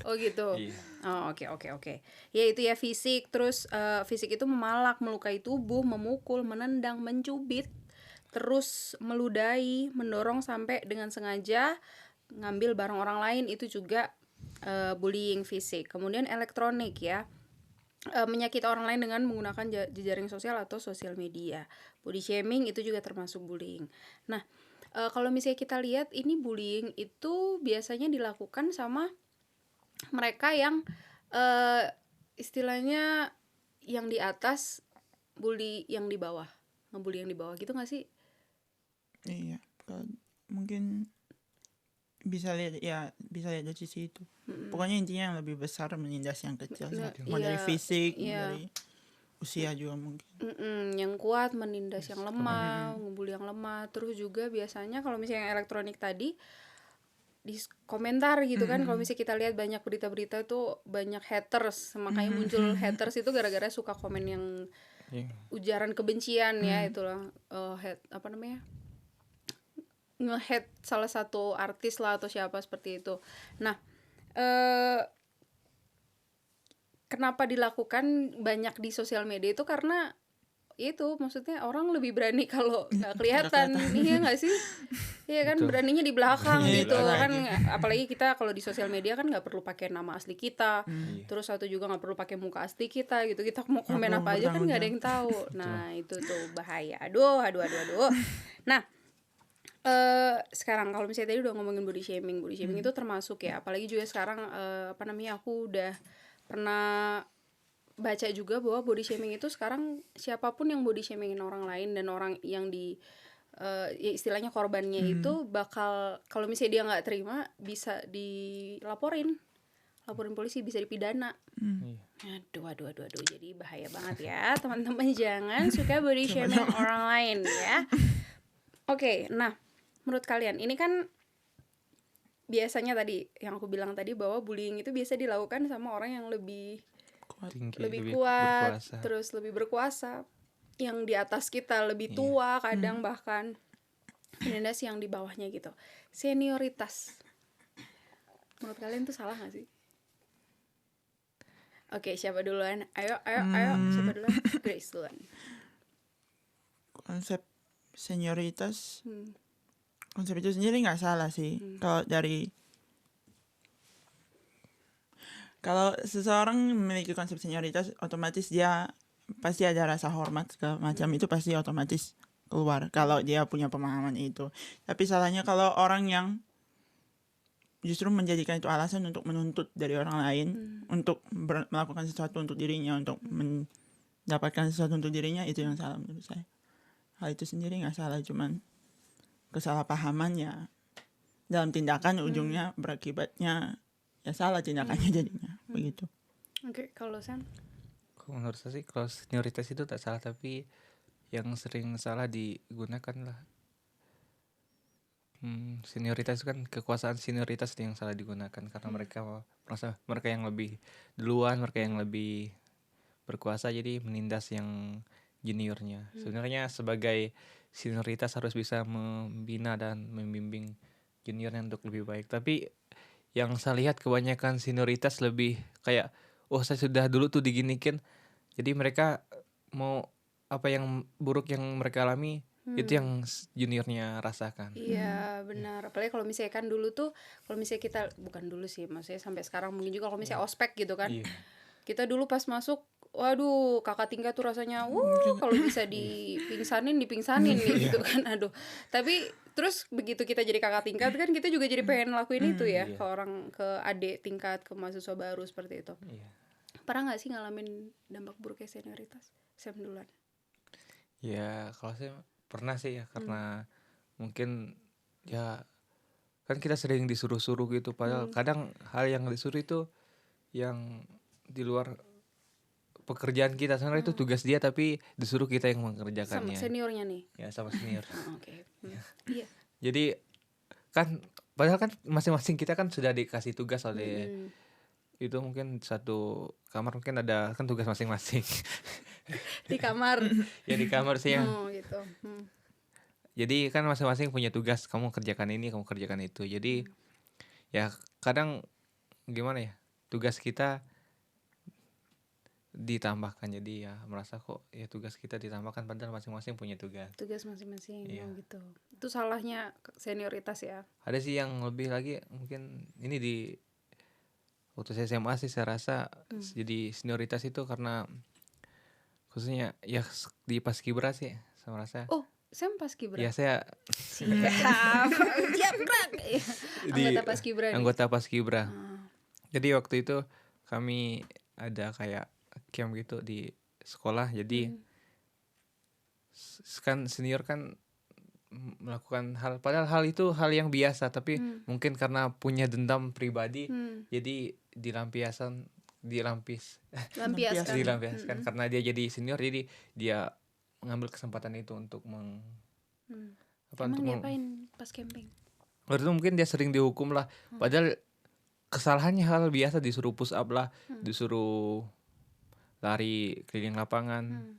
Speaker 2: Oh gitu.
Speaker 4: Iya.
Speaker 2: Oh oke. Ya itu ya fisik. Terus fisik itu memalak, melukai tubuh, memukul, menendang, mencubit, terus meludahi, mendorong sampai dengan sengaja ngambil barang orang lain, itu juga bullying fisik. Kemudian elektronik ya, menyakiti orang lain dengan menggunakan jejaring sosial atau sosial media. Body shaming itu juga termasuk bullying. Nah, kalau misalnya kita lihat ini bullying itu biasanya dilakukan sama mereka yang istilahnya yang di atas, bully yang di bawah, ngebully yang di bawah gitu nggak sih?
Speaker 3: Iya, mungkin bisa lihat dari sisi itu. Pokoknya intinya yang lebih besar menindas yang kecil, mau dari fisik, dari usia juga mungkin.
Speaker 2: Yang kuat menindas yang lemah, ngebully yang lemah. Terus juga biasanya kalau misalnya yang elektronik tadi di komentar gitu kan, kalau misalnya kita lihat banyak berita-berita tuh banyak haters, makanya muncul haters itu gara-gara suka komen yang ujaran kebencian ya, itulah nge-hate salah satu artis lah atau siapa seperti itu. Nah, kenapa dilakukan banyak di sosial media itu karena itu, maksudnya orang lebih berani kalau nggak kelihatan, iya nggak sih? Iya kan,
Speaker 4: Betul.
Speaker 2: beraninya di belakang
Speaker 3: Iya,
Speaker 2: gitu
Speaker 3: di belakang.
Speaker 2: kan. Apalagi kita kalau di sosial media kan nggak perlu pakai nama asli kita.
Speaker 4: Iya.
Speaker 2: Terus satu juga nggak perlu pakai muka asli kita gitu. Kita mau komen
Speaker 3: perlu
Speaker 2: apa aja kan nggak ada yang tahu. Nah itu tuh bahaya. Aduh. Nah sekarang kalau misalnya tadi udah ngomongin body shaming itu termasuk ya. Apalagi juga sekarang aku udah pernah baca juga bahwa body shaming itu sekarang siapapun yang body shamingin orang lain dan orang yang ya istilahnya korbannya itu bakal, kalau misalnya dia nggak terima, bisa laporin polisi, bisa dipidana.
Speaker 4: Iya.
Speaker 2: Aduh, jadi bahaya banget ya teman-teman, jangan suka body shaming orang lain ya. Oke, nah menurut kalian ini kan biasanya tadi yang aku bilang tadi bahwa bullying itu biasa dilakukan sama orang yang lebih
Speaker 4: Tinggi,
Speaker 2: lebih kuat,
Speaker 4: berkuasa.
Speaker 2: terus lebih berkuasa, yang di atas kita lebih tua kadang bahkan, dan ada yang di bawahnya gitu. Senioritas, menurut kalian tuh salah nggak sih? Oke, siapa duluan? Ayo, siapa duluan? Grace duluan.
Speaker 3: Konsep senioritas, konsep itu sendiri nggak salah sih. Kalau seseorang memiliki konsep senioritas, otomatis dia pasti ada rasa hormat segala macam, itu pasti otomatis keluar kalau dia punya pemahaman itu. Tapi salahnya kalau orang yang justru menjadikan itu alasan untuk menuntut dari orang lain, untuk melakukan sesuatu untuk dirinya, untuk mendapatkan sesuatu untuk dirinya, itu yang salah menurut saya. Hal itu sendiri nggak salah, cuman kesalahpahaman ya dalam tindakan ujungnya berakibatnya ya salah tindakannya jadinya begitu.
Speaker 2: Oke, kalau Sam?
Speaker 4: Menurut saya sih kalau senioritas itu tak salah, tapi yang sering salah digunakan lah senioritas itu kan, kekuasaan senioritas yang salah digunakan karena mereka merasa mereka yang lebih duluan, mereka yang lebih berkuasa, jadi menindas yang juniornya. Sebenarnya sebagai senioritas harus bisa membina dan membimbing juniornya untuk lebih baik, tapi yang saya lihat kebanyakan senioritas lebih kayak, oh saya sudah dulu tuh diginikin, jadi mereka mau apa yang buruk yang mereka alami itu yang juniornya rasakan.
Speaker 2: Iya benar, apalagi kalau misalnya kan dulu tuh, kalau misalnya kita, bukan dulu sih, maksudnya sampai sekarang mungkin juga, kalau misalnya ospek gitu kan,
Speaker 4: Iya.
Speaker 2: kita dulu pas masuk, waduh kakak tingkat tuh rasanya kalau bisa dipingsanin gitu kan, aduh. Tapi terus begitu kita jadi kakak tingkat kan, kita juga jadi pengen lakuin itu ya,
Speaker 4: Iya.
Speaker 2: ke orang, ke adik tingkat, ke mahasiswa baru seperti itu.
Speaker 4: Iya.
Speaker 2: Pernah nggak sih ngalamin dampak buruknya senioritas? Sam duluan.
Speaker 4: Ya kalau saya pernah sih ya, karena mungkin ya kan kita sering disuruh-suruh gitu, padahal kadang hal yang disuruh itu yang di luar pekerjaan kita, sebenarnya itu tugas dia tapi disuruh kita yang
Speaker 2: Sama
Speaker 4: mengerjakannya.
Speaker 2: seniornya nih.
Speaker 4: Ya sama senior.
Speaker 2: Oke. Iya.
Speaker 4: Jadi kan padahal kan masing-masing kita kan sudah dikasih tugas oleh itu, mungkin satu kamar mungkin ada kan tugas masing-masing.
Speaker 2: Di kamar.
Speaker 4: Ya di kamar sih ya.
Speaker 2: Oh gitu.
Speaker 4: Jadi kan masing-masing punya tugas, kamu kerjakan ini, kamu kerjakan itu. Jadi ya kadang gimana ya, tugas kita ditambahkan, jadi ya merasa kok ya tugas kita ditambahkan padahal masing-masing punya tugas.
Speaker 2: Tugas masing-masing.
Speaker 4: Iya.
Speaker 2: Gitu. Itu salahnya senioritas ya.
Speaker 4: Ada sih yang lebih lagi, mungkin ini di waktu saya SMA sih saya rasa jadi senioritas itu karena khususnya ya di Paskibra sih saya merasa.
Speaker 2: Oh, Sam Paskibra.
Speaker 4: Ya saya
Speaker 2: Siap. Japrak. Anggota Paskibra nih.
Speaker 4: anggota Paskibra. Jadi waktu itu kami ada kayak camp gitu di sekolah, jadi kan senior kan melakukan padahal hal itu hal yang biasa, tapi mungkin karena punya dendam pribadi jadi dilampiaskan karena dia jadi senior, jadi dia mengambil kesempatan itu untuk
Speaker 2: Emang ngapain pas camping?
Speaker 4: Waktu itu mungkin dia sering dihukum lah, padahal kesalahannya hal biasa, disuruh push up lah, disuruh lari keliling lapangan.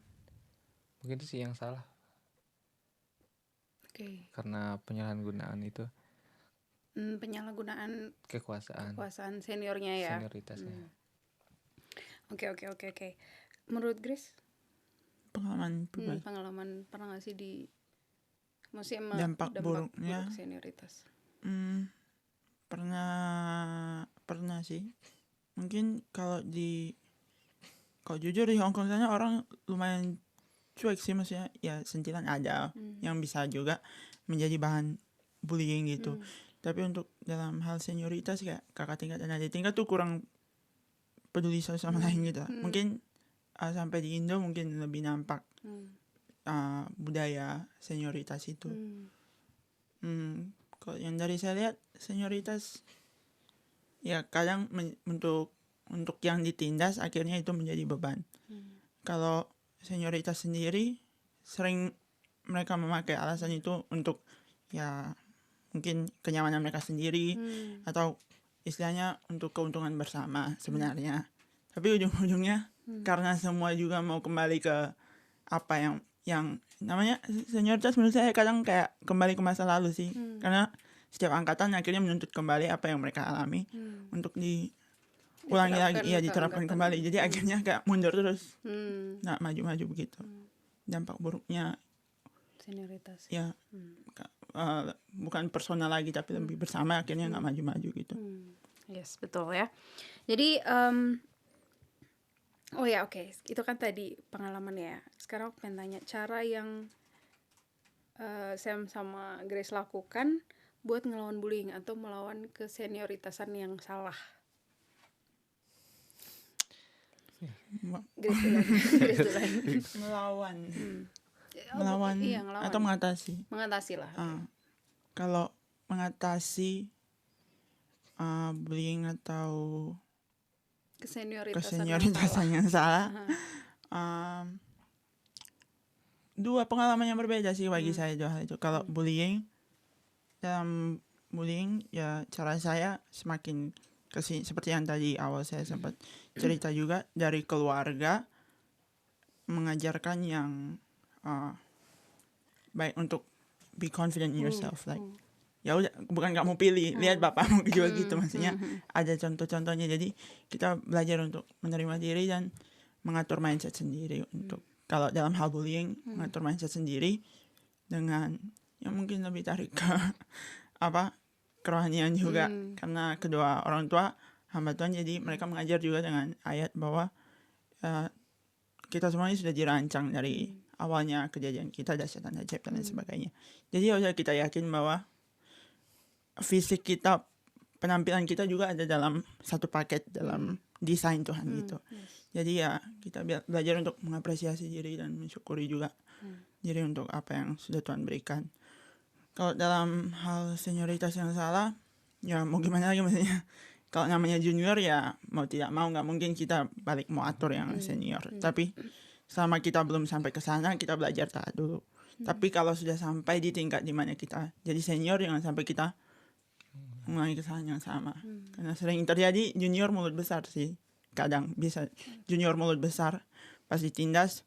Speaker 4: Mungkin itu sih yang salah.
Speaker 2: Oke.
Speaker 4: Karena penyalahgunaan itu
Speaker 2: Penyalahgunaan
Speaker 4: kekuasaan
Speaker 2: seniornya ya.
Speaker 4: senioritasnya.
Speaker 2: Oke. Menurut Grace,
Speaker 3: Pengalaman pribadi.
Speaker 2: pengalaman pernah nggak sih Maksudnya
Speaker 3: Dampak buruknya.
Speaker 2: buruk senioritas.
Speaker 3: Pernah sih. Mungkin kalau jujur di Hong Kong sana orang lumayan cuek sih, maksudnya ya sentilan ada yang bisa juga menjadi bahan bullying gitu. Tapi untuk dalam hal senioritas kayak kakak tingkat dan adik tingkat tuh kurang peduli satu sama lain gitu. Mungkin sampai di Indo mungkin lebih nampak budaya senioritas itu. Kalau yang dari saya lihat senioritas ya kadang untuk yang ditindas akhirnya itu menjadi beban. Kalau senioritas sendiri sering mereka memakai alasan itu untuk ya mungkin kenyamanan mereka sendiri atau istilahnya untuk keuntungan bersama sebenarnya. Tapi ujung-ujungnya karena semua juga mau kembali ke apa yang namanya senioritas, menurut saya kadang kayak kembali ke masa lalu sih. Karena setiap angkatan akhirnya menuntut kembali apa yang mereka alami untuk ulangi lagi, diterapkan kembali. Jadi akhirnya kayak mundur terus, nggak maju-maju begitu. Dampak buruknya
Speaker 2: Senioritas.
Speaker 3: ya bukan personal lagi tapi lebih bersama, akhirnya nggak maju-maju gitu.
Speaker 2: Yes, betul ya. Jadi oke. Itu kan tadi pengalaman ya. Sekarang aku pengen tanya cara yang Sam sama Grace lakukan buat ngelawan bullying atau melawan kesenioritasan yang salah. Grace duluan.
Speaker 3: Melawan
Speaker 2: Iya, ngelawan.
Speaker 3: atau mengatasi.
Speaker 2: Mengatasi lah.
Speaker 3: Kalau mengatasi bullying atau kesenioritasan yang salah, dua pengalaman yang berbeda sih bagi saya dua hal itu. Kalau dalam bullying ya cara saya semakin seperti yang tadi awal saya sempat cerita juga, dari keluarga mengajarkan yang baik untuk be confident in yourself, like ya udah, bukan kamu pilih, lihat bapakmu juga gitu, maksudnya ada contoh-contohnya. Jadi kita belajar untuk menerima diri dan mengatur mindset sendiri. Untuk kalau dalam hal bullying, mengatur mindset sendiri dengan yang mungkin lebih tarik ke kerohanian juga, karena kedua orang tua hamba Tuhan, jadi mereka mengajar juga dengan ayat bahwa kita semuanya sudah dirancang dari awalnya, kejadian kita, dahsyat dan ajaib dan lain sebagainya. Jadi ya udah, kita yakin bahwa fisik kita, penampilan kita juga ada dalam satu paket dalam desain Tuhan gitu. Jadi ya kita belajar untuk mengapresiasi diri dan mensyukuri juga diri untuk apa yang sudah Tuhan berikan. Kalau dalam hal senioritas yang salah, ya mau gimana lagi, maksudnya kalau namanya junior ya mau tidak mau nggak mungkin kita balik mau atur yang senior. Tapi selama kita belum sampai ke sana, kita belajar taat dulu. Tapi kalau sudah sampai di tingkat di mana kita jadi senior, jangan sampai kita mengulangi kesalahan yang sama. Karena sering terjadi junior mulut besar sih. Kadang bisa junior mulut besar, pas ditindas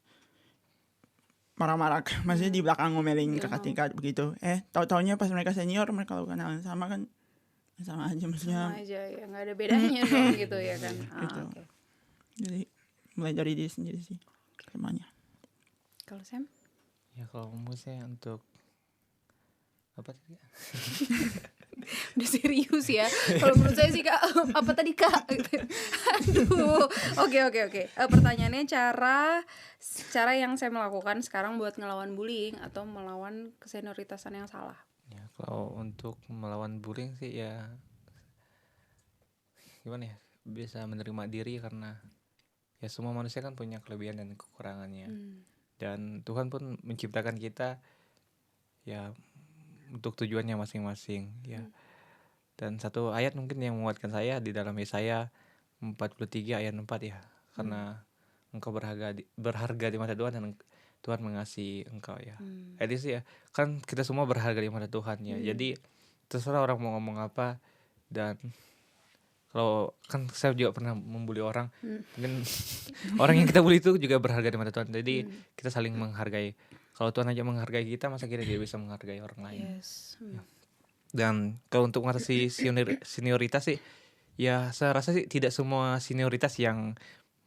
Speaker 3: marah-marah, maksudnya di belakang ngomelin kakak tingkat begitu. Tahu-taunya pas mereka senior, mereka lakukan hal yang sama, kan sama aja, maksudnya
Speaker 2: sama aja ya, nggak ada bedanya dong gitu ya kan.
Speaker 3: gitu.
Speaker 2: Okay.
Speaker 3: Jadi mulai dari diri sendiri sih semuanya.
Speaker 2: Kalau Sam?
Speaker 4: Ya kalau menurut saya untuk apa tadi?
Speaker 2: Udah serius ya. Kalau menurut saya sih Kak, apa tadi Kak? Aduh. Oke. Pertanyaannya cara yang saya melakukan sekarang buat ngelawan bullying atau melawan kesenioritasan yang salah.
Speaker 4: Ya kalau untuk melawan bullying sih ya gimana ya, bisa menerima diri, karena ya semua manusia kan punya kelebihan dan kekurangannya. Dan Tuhan pun menciptakan kita ya untuk tujuannya masing-masing ya. Dan satu ayat mungkin yang menguatkan saya di dalam Yesaya 43 ayat 4 ya. Karena engkau berharga di mata Tuhan dan Tuhan mengasihi engkau ya. Itu sih ya, kan kita semua berharga di mata Tuhan ya. Jadi terserah orang mau ngomong apa. Dan kalau kan saya juga pernah membuli orang, mungkin orang yang kita bully itu juga berharga di mata Tuhan. Jadi kita saling menghargai. Kalau Tuhan aja menghargai kita, masa kita tidak bisa menghargai orang lain.
Speaker 2: Yes.
Speaker 4: Dan kalau untuk mengatasi senioritas sih, ya saya rasa sih tidak semua senioritas yang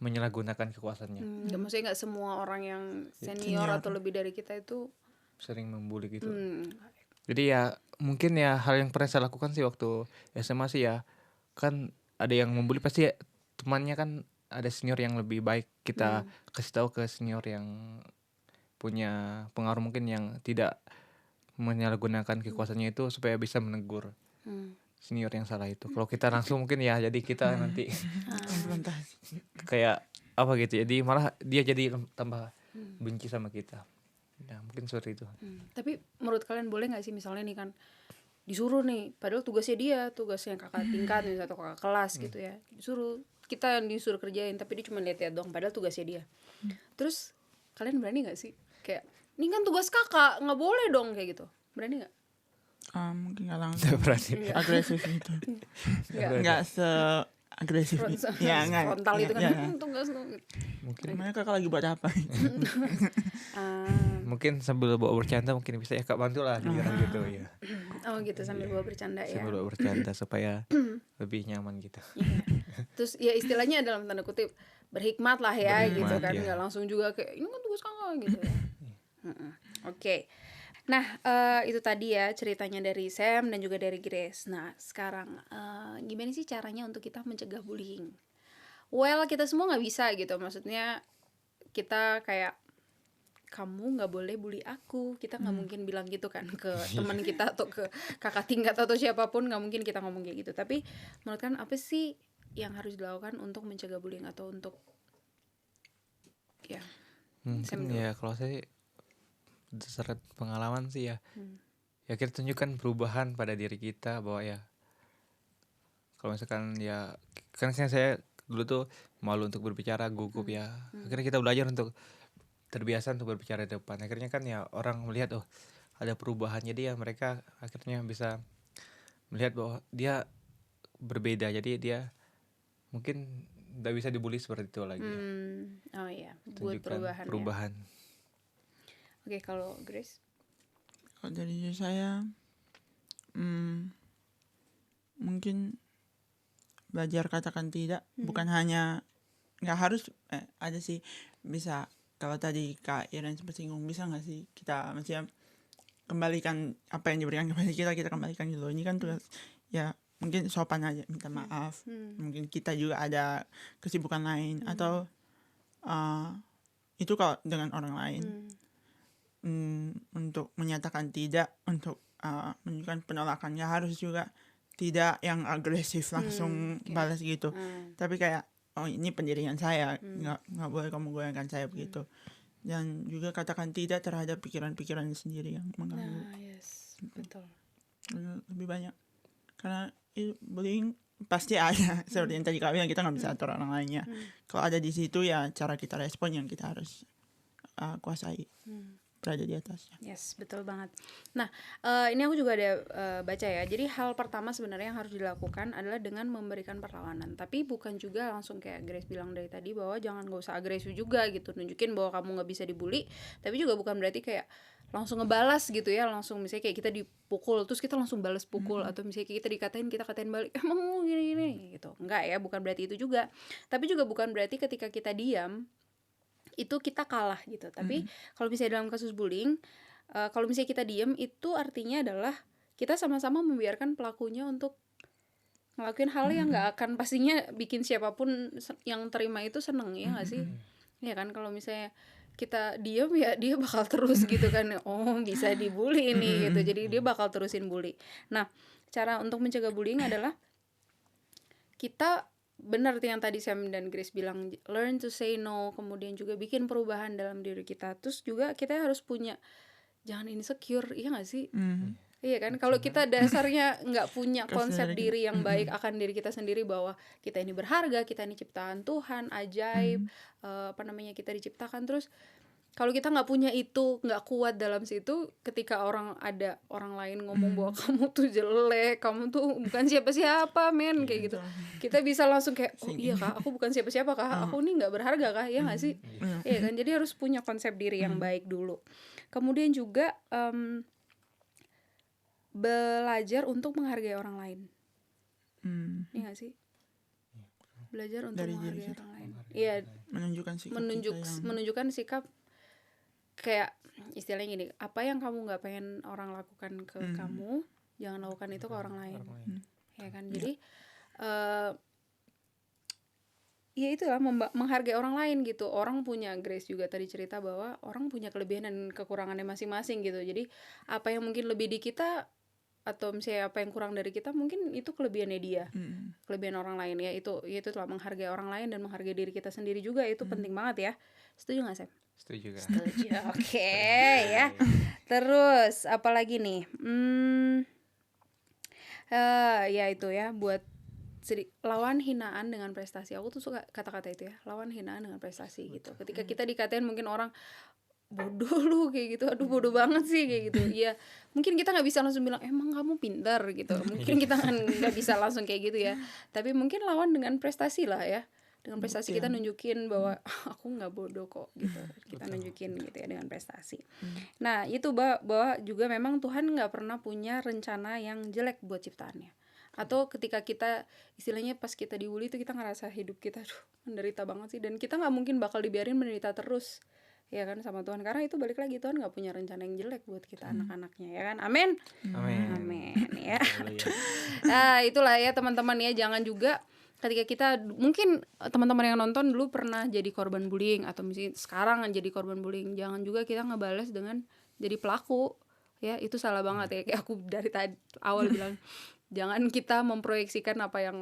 Speaker 4: menyalahgunakan kekuasaannya.
Speaker 2: Maksudnya nggak semua orang yang senior atau lebih dari kita itu
Speaker 4: sering membuli gitu.
Speaker 2: Hmm.
Speaker 4: Jadi ya mungkin ya hal yang pernah saya lakukan sih waktu SMA sih ya, kan ada yang membuli pasti ya, temannya kan ada senior yang lebih baik, kita kasih tahu ke senior yang punya pengaruh mungkin yang tidak menyalahgunakan kekuasaannya itu supaya bisa menegur senior yang salah itu. Kalau kita langsung mungkin ya jadi kita nanti
Speaker 3: Konfrontasi.
Speaker 4: kayak apa gitu, jadi malah dia jadi tambah benci sama kita. Ya mungkin seperti itu.
Speaker 2: Tapi menurut kalian boleh nggak sih misalnya nih kan disuruh nih, padahal tugasnya dia, tugasnya kakak tingkat misalnya atau kakak kelas gitu ya, kita yang disuruh kerjain, tapi dia cuma lihat-lihat doang, padahal tugasnya dia. Terus kalian berani nggak sih kayak ini kan tugas kakak, nggak boleh dong kayak gitu, berani nggak?
Speaker 3: Mungkin nggak langsung
Speaker 4: Berarti
Speaker 3: agresif gitu. Nggak agresif
Speaker 2: Front-
Speaker 3: gitu. Ya nggak.
Speaker 2: frontal itu kan
Speaker 3: Ya.
Speaker 2: tugas lo.
Speaker 4: mungkin
Speaker 3: Mereka kakak lagi buat apa?
Speaker 4: mungkin sambil bawa bercanda mungkin bisa ya Kak bantu lah giliran gitu ya.
Speaker 2: Oh gitu, sambil bawa bercanda ya.
Speaker 4: Sambil bawa bercanda supaya lebih nyaman gitu.
Speaker 2: Iya. Terus ya istilahnya dalam tanda kutip berhikmat lah ya
Speaker 4: Berhikmat,
Speaker 2: gitu kan,
Speaker 4: ya.
Speaker 2: nggak langsung juga kayak ini kan tugas kakak gitu ya. Oke. Nah itu tadi ya ceritanya dari Sam dan juga dari Grace. Nah sekarang gimana sih caranya untuk kita mencegah bullying? Well kita semua nggak bisa gitu, maksudnya kita kayak kamu nggak boleh bully aku, kita nggak mungkin bilang gitu kan ke teman kita atau ke kakak tingkat atau siapapun, nggak mungkin kita ngomong kayak gitu. Tapi menurut kan apa sih yang harus dilakukan untuk mencegah bullying atau untuk ya Sam
Speaker 4: Mungkin
Speaker 2: dulu.
Speaker 4: ya kalau saya berdasarkan pengalaman sih ya, ya kita tunjukkan perubahan pada diri kita bahwa ya kalau misalkan ya kan saya dulu tuh malu untuk berbicara, gugup ya. Akhirnya kita belajar untuk terbiasa untuk berbicara di depan. Akhirnya kan ya orang melihat oh ada perubahan, jadi ya mereka akhirnya bisa melihat bahwa dia berbeda, jadi dia mungkin nggak bisa dibully seperti itu lagi.
Speaker 2: Oh iya, buat
Speaker 4: Tunjukkan
Speaker 2: perubahan.
Speaker 4: perubahan.
Speaker 2: Ya. Oke, kalau Grace?
Speaker 3: Kalau dari diri saya, mungkin belajar katakan tidak, bukan hanya nggak harus ada sih bisa. Kalau tadi Kak Iren sempat singgung, bisa nggak sih kita maksudnya kembalikan apa yang diberikan kepada kita kembalikan gitu. Ini kan tugas ya, mungkin sopan aja minta maaf. Mungkin kita juga ada kesibukan lain atau itu kalau dengan orang lain. Untuk menyatakan tidak, untuk menunjukkan penolakan, nggak harus juga tidak yang agresif langsung balas gitu, tapi kayak oh ini pendirian saya, nggak boleh kamu goyangkan saya begitu. Dan juga katakan tidak terhadap pikiran-pikiran sendiri yang mengganggu.
Speaker 2: Yes, betul.
Speaker 3: Lebih banyak karena bullying pasti ada. Seperti yang tadi Kak bilang, kita nggak bisa atur orang lainnya. Kalau ada di situ ya cara kita respon yang kita harus kuasai, berada di atasnya.
Speaker 2: Yes, betul banget. Nah, ini aku juga ada baca ya. Jadi hal pertama sebenarnya yang harus dilakukan adalah dengan memberikan perlawanan. Tapi bukan juga langsung kayak Grace bilang dari tadi bahwa nggak usah agresif juga gitu, nunjukin bahwa kamu nggak bisa dibully. Tapi juga bukan berarti kayak langsung ngebalas gitu ya, langsung misalnya kayak kita dipukul terus kita langsung balas pukul, atau misalnya kayak kita katain balik emang mau gini gitu. Enggak ya, bukan berarti itu juga. Tapi juga bukan berarti ketika kita diam itu kita kalah gitu. Tapi kalau misalnya dalam kasus bullying, kalau misalnya kita diem itu artinya adalah kita sama-sama membiarkan pelakunya untuk ngelakuin hal yang nggak akan pastinya bikin siapapun yang terima itu seneng, ya nggak sih? Ya kan, kalau misalnya kita diem ya dia bakal terus gitu kan, oh bisa dibully ini gitu, jadi dia bakal terusin bully. Nah, cara untuk mencegah bullying adalah kita benar yang tadi Sam dan Grace bilang, learn to say no, kemudian juga bikin perubahan dalam diri kita. Terus juga kita harus punya, jangan insecure, iya gak sih? Iya kan, kalau kita dasarnya nggak punya konsep diri yang baik akan diri kita sendiri, bahwa kita ini berharga, kita ini ciptaan Tuhan, ajaib, kita diciptakan. Terus kalau kita nggak punya itu, nggak kuat dalam situ, ketika ada orang lain ngomong bahwa kamu tuh jelek, kamu tuh bukan siapa-siapa men, kayak gitu, kita bisa langsung kayak, oh iya kak, aku bukan siapa-siapa kak, aku nih nggak berharga kak, ya nggak sih? Iya kan, jadi harus punya konsep diri yang baik dulu. Kemudian juga belajar untuk menghargai orang lain. Iya gak sih? Belajar untuk
Speaker 3: Dari diri
Speaker 2: menghargai
Speaker 3: kita.
Speaker 2: orang lain. Iya,
Speaker 3: Menunjukkan sikap kita yang
Speaker 2: menunjukkan sikap kayak istilahnya gini, apa yang kamu nggak pengen orang lakukan ke kamu, jangan lakukan itu ke orang lain, ya kan. Jadi ya itulah menghargai orang lain gitu. Orang punya, Grace juga tadi cerita bahwa orang punya kelebihan dan kekurangannya masing-masing gitu. Jadi apa yang mungkin lebih di kita atau misalnya apa yang kurang dari kita, mungkin itu kelebihannya dia, kelebihan orang lain ya. Itu telah menghargai orang lain dan menghargai diri kita sendiri juga, itu penting banget ya. Setuju nggak, Sam?
Speaker 4: Setuju kan?
Speaker 2: Setuju. Oke ya. Terus apalagi nih? Ya itu ya, buat lawan hinaan dengan prestasi. Aku tuh suka kata-kata itu ya, lawan hinaan dengan prestasi gitu. Ketika kita dikatain mungkin orang bodoh lu kayak gitu, aduh bodoh banget sih kayak gitu. Iya, mungkin kita nggak bisa langsung bilang emang kamu pintar gitu. Mungkin kita kan nggak bisa langsung kayak gitu ya. Tapi mungkin lawan dengan prestasi lah ya. Dengan prestasi kita nunjukin bahwa aku nggak bodoh kok gitu. Kita nunjukin gitu ya dengan prestasi. Nah itu bahwa juga memang Tuhan nggak pernah punya rencana yang jelek buat ciptaannya. Atau ketika kita istilahnya pas kita dibully itu kita ngerasa hidup kita menderita banget sih, dan kita nggak mungkin bakal dibiarin menderita terus ya kan sama Tuhan, karena itu balik lagi Tuhan nggak punya rencana yang jelek buat kita anak-anaknya ya kan. Amin. Amin ya. Nah itulah ya teman-teman ya, jangan juga ketika kita, mungkin teman-teman yang nonton dulu pernah jadi korban bullying atau misalnya sekarang jadi korban bullying, jangan juga kita ngebales dengan jadi pelaku ya. Itu salah banget ya, kayak aku dari tadi awal bilang jangan kita memproyeksikan apa yang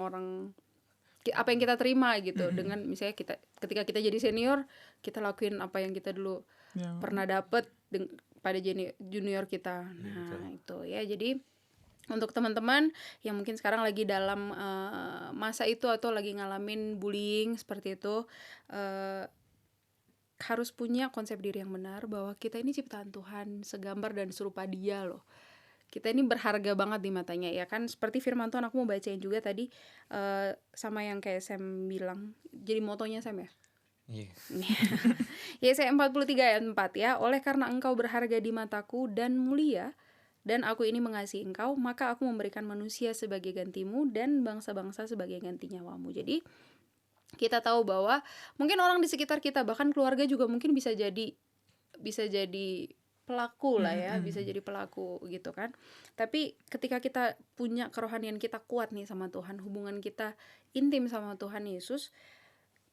Speaker 2: kita terima gitu. Dengan misalnya ketika kita jadi senior, kita lakuin apa yang kita dulu pernah dapet pada junior kita. Nah itu ya, jadi untuk teman-teman yang mungkin sekarang lagi dalam masa itu atau lagi ngalamin bullying seperti itu, harus punya konsep diri yang benar bahwa kita ini ciptaan Tuhan, segambar dan serupa Dia loh. Kita ini berharga banget di matanya ya kan. Seperti firman Tuhan, aku mau bacain juga tadi sama yang kayak Sam bilang. Jadi motonya Sam ya?
Speaker 4: Iya.
Speaker 2: Yesaya 43 ayat 4 ya. Oleh karena engkau berharga di mataku dan mulia, dan aku ini mengasihi engkau, maka aku memberikan manusia sebagai gantimu dan bangsa-bangsa sebagai ganti nyawamu. Jadi kita tahu bahwa mungkin orang di sekitar kita, bahkan keluarga juga mungkin bisa jadi pelaku lah ya, bisa jadi pelaku gitu kan. Tapi ketika kita punya kerohanian kita kuat nih sama Tuhan, hubungan kita intim sama Tuhan Yesus,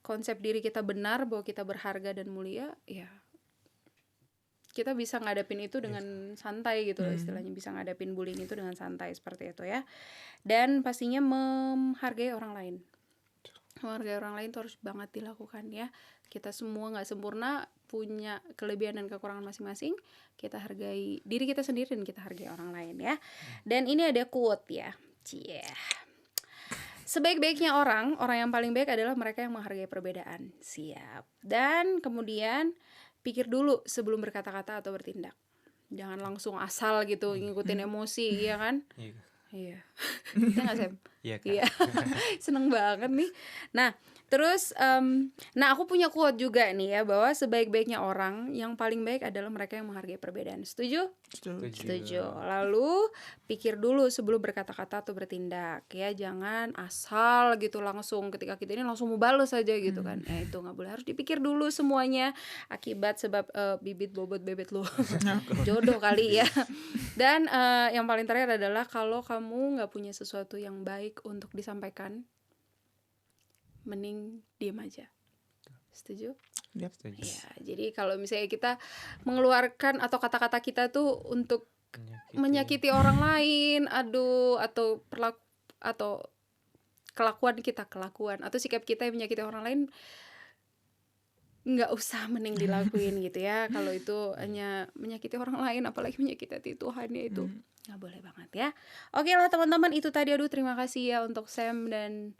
Speaker 2: konsep diri kita benar bahwa kita berharga dan mulia, ya kita bisa ngadepin itu dengan santai gitu loh, istilahnya bisa ngadepin bullying itu dengan santai seperti itu ya. Dan pastinya menghargai orang lain. Menghargai orang lain itu harus banget dilakukan ya. Kita semua gak sempurna, punya kelebihan dan kekurangan masing-masing. Kita hargai diri kita sendiri dan kita hargai orang lain ya. Dan ini ada quote ya. Sebaik-baiknya orang yang paling baik adalah mereka yang menghargai perbedaan. Siap. Dan kemudian pikir dulu sebelum berkata-kata atau bertindak. Jangan langsung asal gitu ngikutin emosi, ya kan? Iya. Iya gak Sam?
Speaker 4: Iya kan?
Speaker 2: Iya. Seneng banget nih. Nah terus aku punya quote juga nih ya, bahwa sebaik-baiknya orang yang paling baik adalah mereka yang menghargai perbedaan. Setuju? Setuju. Lalu pikir dulu sebelum berkata-kata atau bertindak ya. Jangan asal gitu langsung, ketika kita ini langsung mau balas aja gitu kan. Itu gak boleh, harus dipikir dulu semuanya. Akibat sebab bibit bobot bebet lu jodoh kali ya. Dan yang paling terakhir adalah kalau kamu gak punya sesuatu yang baik untuk disampaikan, mending diem aja. Setuju?
Speaker 4: Setuju.
Speaker 2: Ya, jadi kalau misalnya kita mengeluarkan atau kata-kata kita tuh untuk menyakiti orang lain, atau kelakuan atau sikap kita yang menyakiti orang lain, nggak usah, mending dilakuin gitu ya. Kalau itu hanya menyakiti orang lain, apalagi menyakiti hati Tuhan, ya itu nggak boleh banget ya. Oke lah teman-teman, itu tadi. Terima kasih ya untuk Sam dan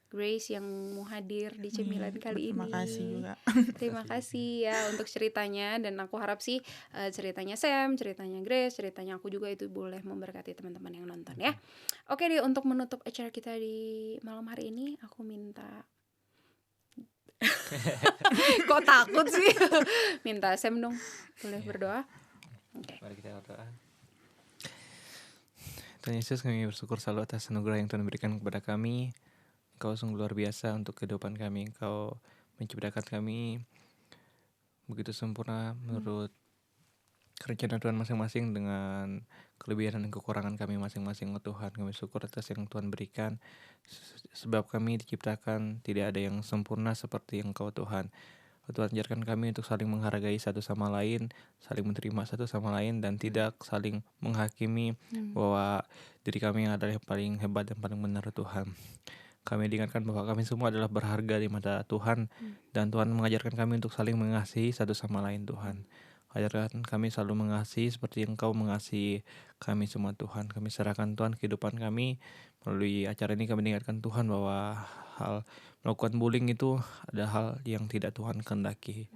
Speaker 2: Grace yang mau hadir di Cemilan kali ini.
Speaker 3: Terima kasih juga.
Speaker 2: Terima kasih ya untuk ceritanya, dan aku harap sih ceritanya Sam, ceritanya Grace, ceritanya aku juga itu boleh memberkati teman-teman yang nonton ya. Oke deh, untuk menutup acara kita di malam hari ini, aku minta kok takut sih? Minta Sam dong, boleh berdoa? Oke.
Speaker 4: Mari kita berdoa. Tuhan Yesus, kami bersyukur selalu atas anugerah yang Tuhan berikan kepada kami. Engkau sungguh luar biasa untuk kehidupan kami. Engkau menciptakan kami begitu sempurna menurut rencana Tuhan masing-masing dengan kelebihan dan kekurangan kami masing-masing. Oh Tuhan, kami syukur atas yang Tuhan berikan. Sebab kami diciptakan tidak ada yang sempurna seperti Engkau Tuhan. Oh Tuhan, ajarkan kami untuk saling menghargai satu sama lain, saling menerima satu sama lain, dan tidak saling menghakimi bahwa diri kami yang adalah yang paling hebat dan paling benar Tuhan. Kami diingatkan bahwa kami semua adalah berharga di mata Tuhan, dan Tuhan mengajarkan kami untuk saling mengasihi satu sama lain Tuhan. Ajarkan kami selalu mengasihi seperti Engkau mengasihi kami semua Tuhan. Kami serahkan Tuhan kehidupan kami. Melalui acara ini kami diingatkan Tuhan bahwa hal melakukan bullying itu ada hal yang tidak Tuhan kehendaki.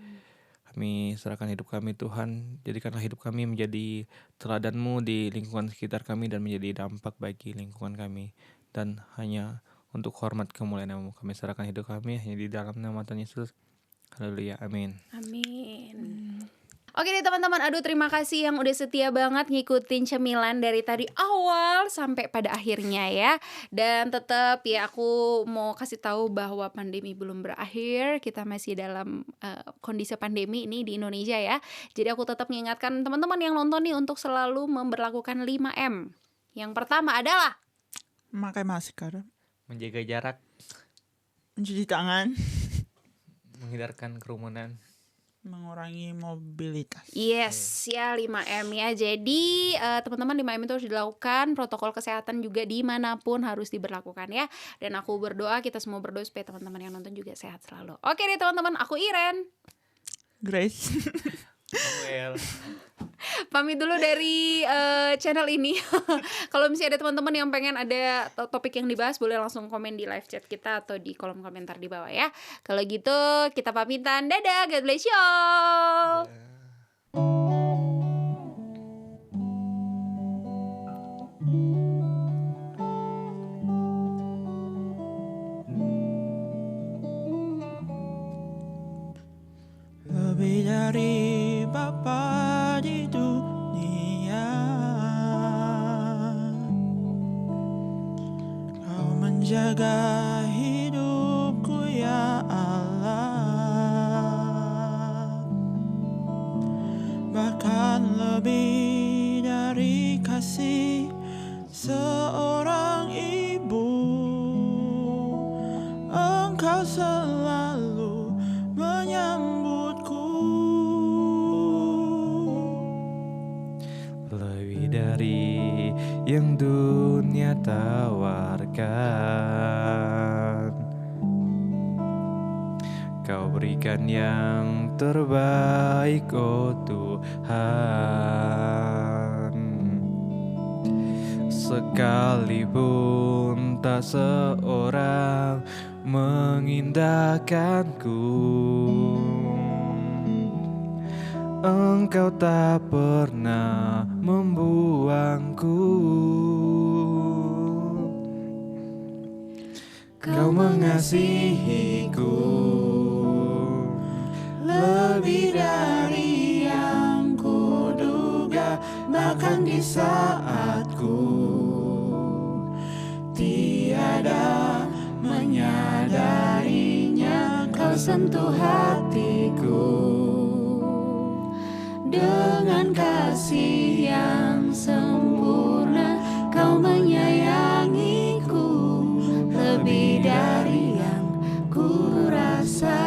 Speaker 4: Kami serahkan hidup kami Tuhan. Jadikanlah hidup kami menjadi teladan-Mu di lingkungan sekitar kami dan menjadi dampak bagi lingkungan kami. Dan hanya untuk hormat kemuliaan Nama-Mu kami serahkan hidup kami hanya di dalam nama Tuhan Yesus. Haleluya, amin.
Speaker 2: Amin. Oke deh teman-teman, aduh terima kasih yang udah setia banget ngikutin cemilan dari tadi awal sampai pada akhirnya ya. Dan tetap ya aku mau kasih tahu bahwa pandemi belum berakhir, kita masih dalam kondisi pandemi ini di Indonesia ya. Jadi aku tetap mengingatkan teman-teman yang nonton nih untuk selalu memberlakukan 5M. Yang pertama adalah
Speaker 3: Memakai masker,
Speaker 4: Menjaga jarak,
Speaker 3: mencuci tangan,
Speaker 4: menghindarkan kerumunan.
Speaker 3: mengurangi mobilitas.
Speaker 2: yes ya 5M ya. Jadi teman-teman 5M itu harus dilakukan. Protokol kesehatan juga dimanapun harus diberlakukan ya. Dan aku berdoa, kita semua berdoa supaya teman-teman yang nonton juga sehat selalu. Oke deh teman-teman, aku Iren.
Speaker 3: Grace.
Speaker 4: Samuel.
Speaker 2: Pamit dulu dari channel ini. Kalau misalnya ada teman-teman yang pengen ada topik yang dibahas, boleh langsung komen di live chat kita atau di kolom komentar di bawah ya. Kalau gitu kita pamitan. Dadah, God bless you all.
Speaker 3: Lebih dari Bapa di dunia, Kau menjaga hidupku ya Allah. Bahkan lebih dari kasih seorang ibu, Engkau selalu menyambutku.
Speaker 4: Lebih dari yang dunia tawarkan, Kau berikan yang terbaik, oh Tuhan. Sekalipun tak seorang mengindahkanku, Engkau tak pernah membuangku. Kau mengasihiku
Speaker 3: Lebih dari yang kuduga, bahkan di saat ku tiada menyadarinya, Kau sentuh hatiku dengan kasih yang sempurna. Kau menyayangiku lebih dari yang ku rasa.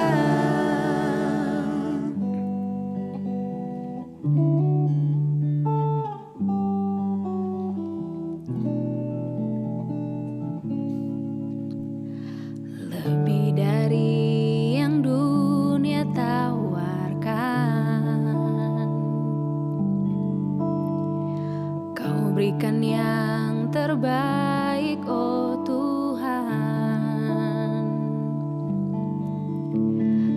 Speaker 2: Lebih dari yang dunia tawarkan, Kau berikan yang terbaik, oh Tuhan.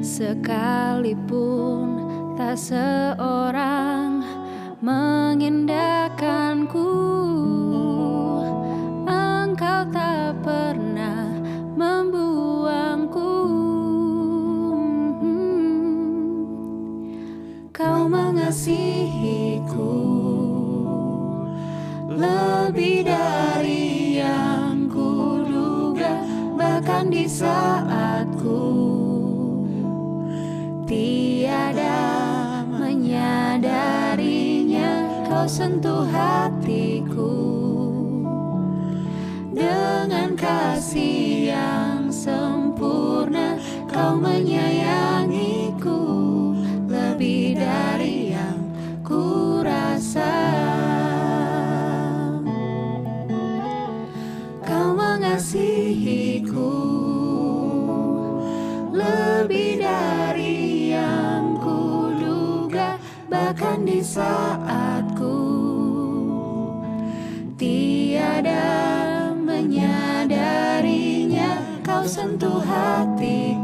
Speaker 2: Sekalipun tak seorang mengindahkanku, Engkau tak pernah membuangku. Kau mengasihiku lebih dari yang kuduga, bahkan di saat ku tiada menyadarinya, kau sentuh hatiku dengan kasih yang sempurna. Kau menyayangiku lebih dari yang ku rasa. Kau mengasihiku lebih dari yang ku duga. Bahkan di saat ku tiada menyadarinya, kau sentuh hatiku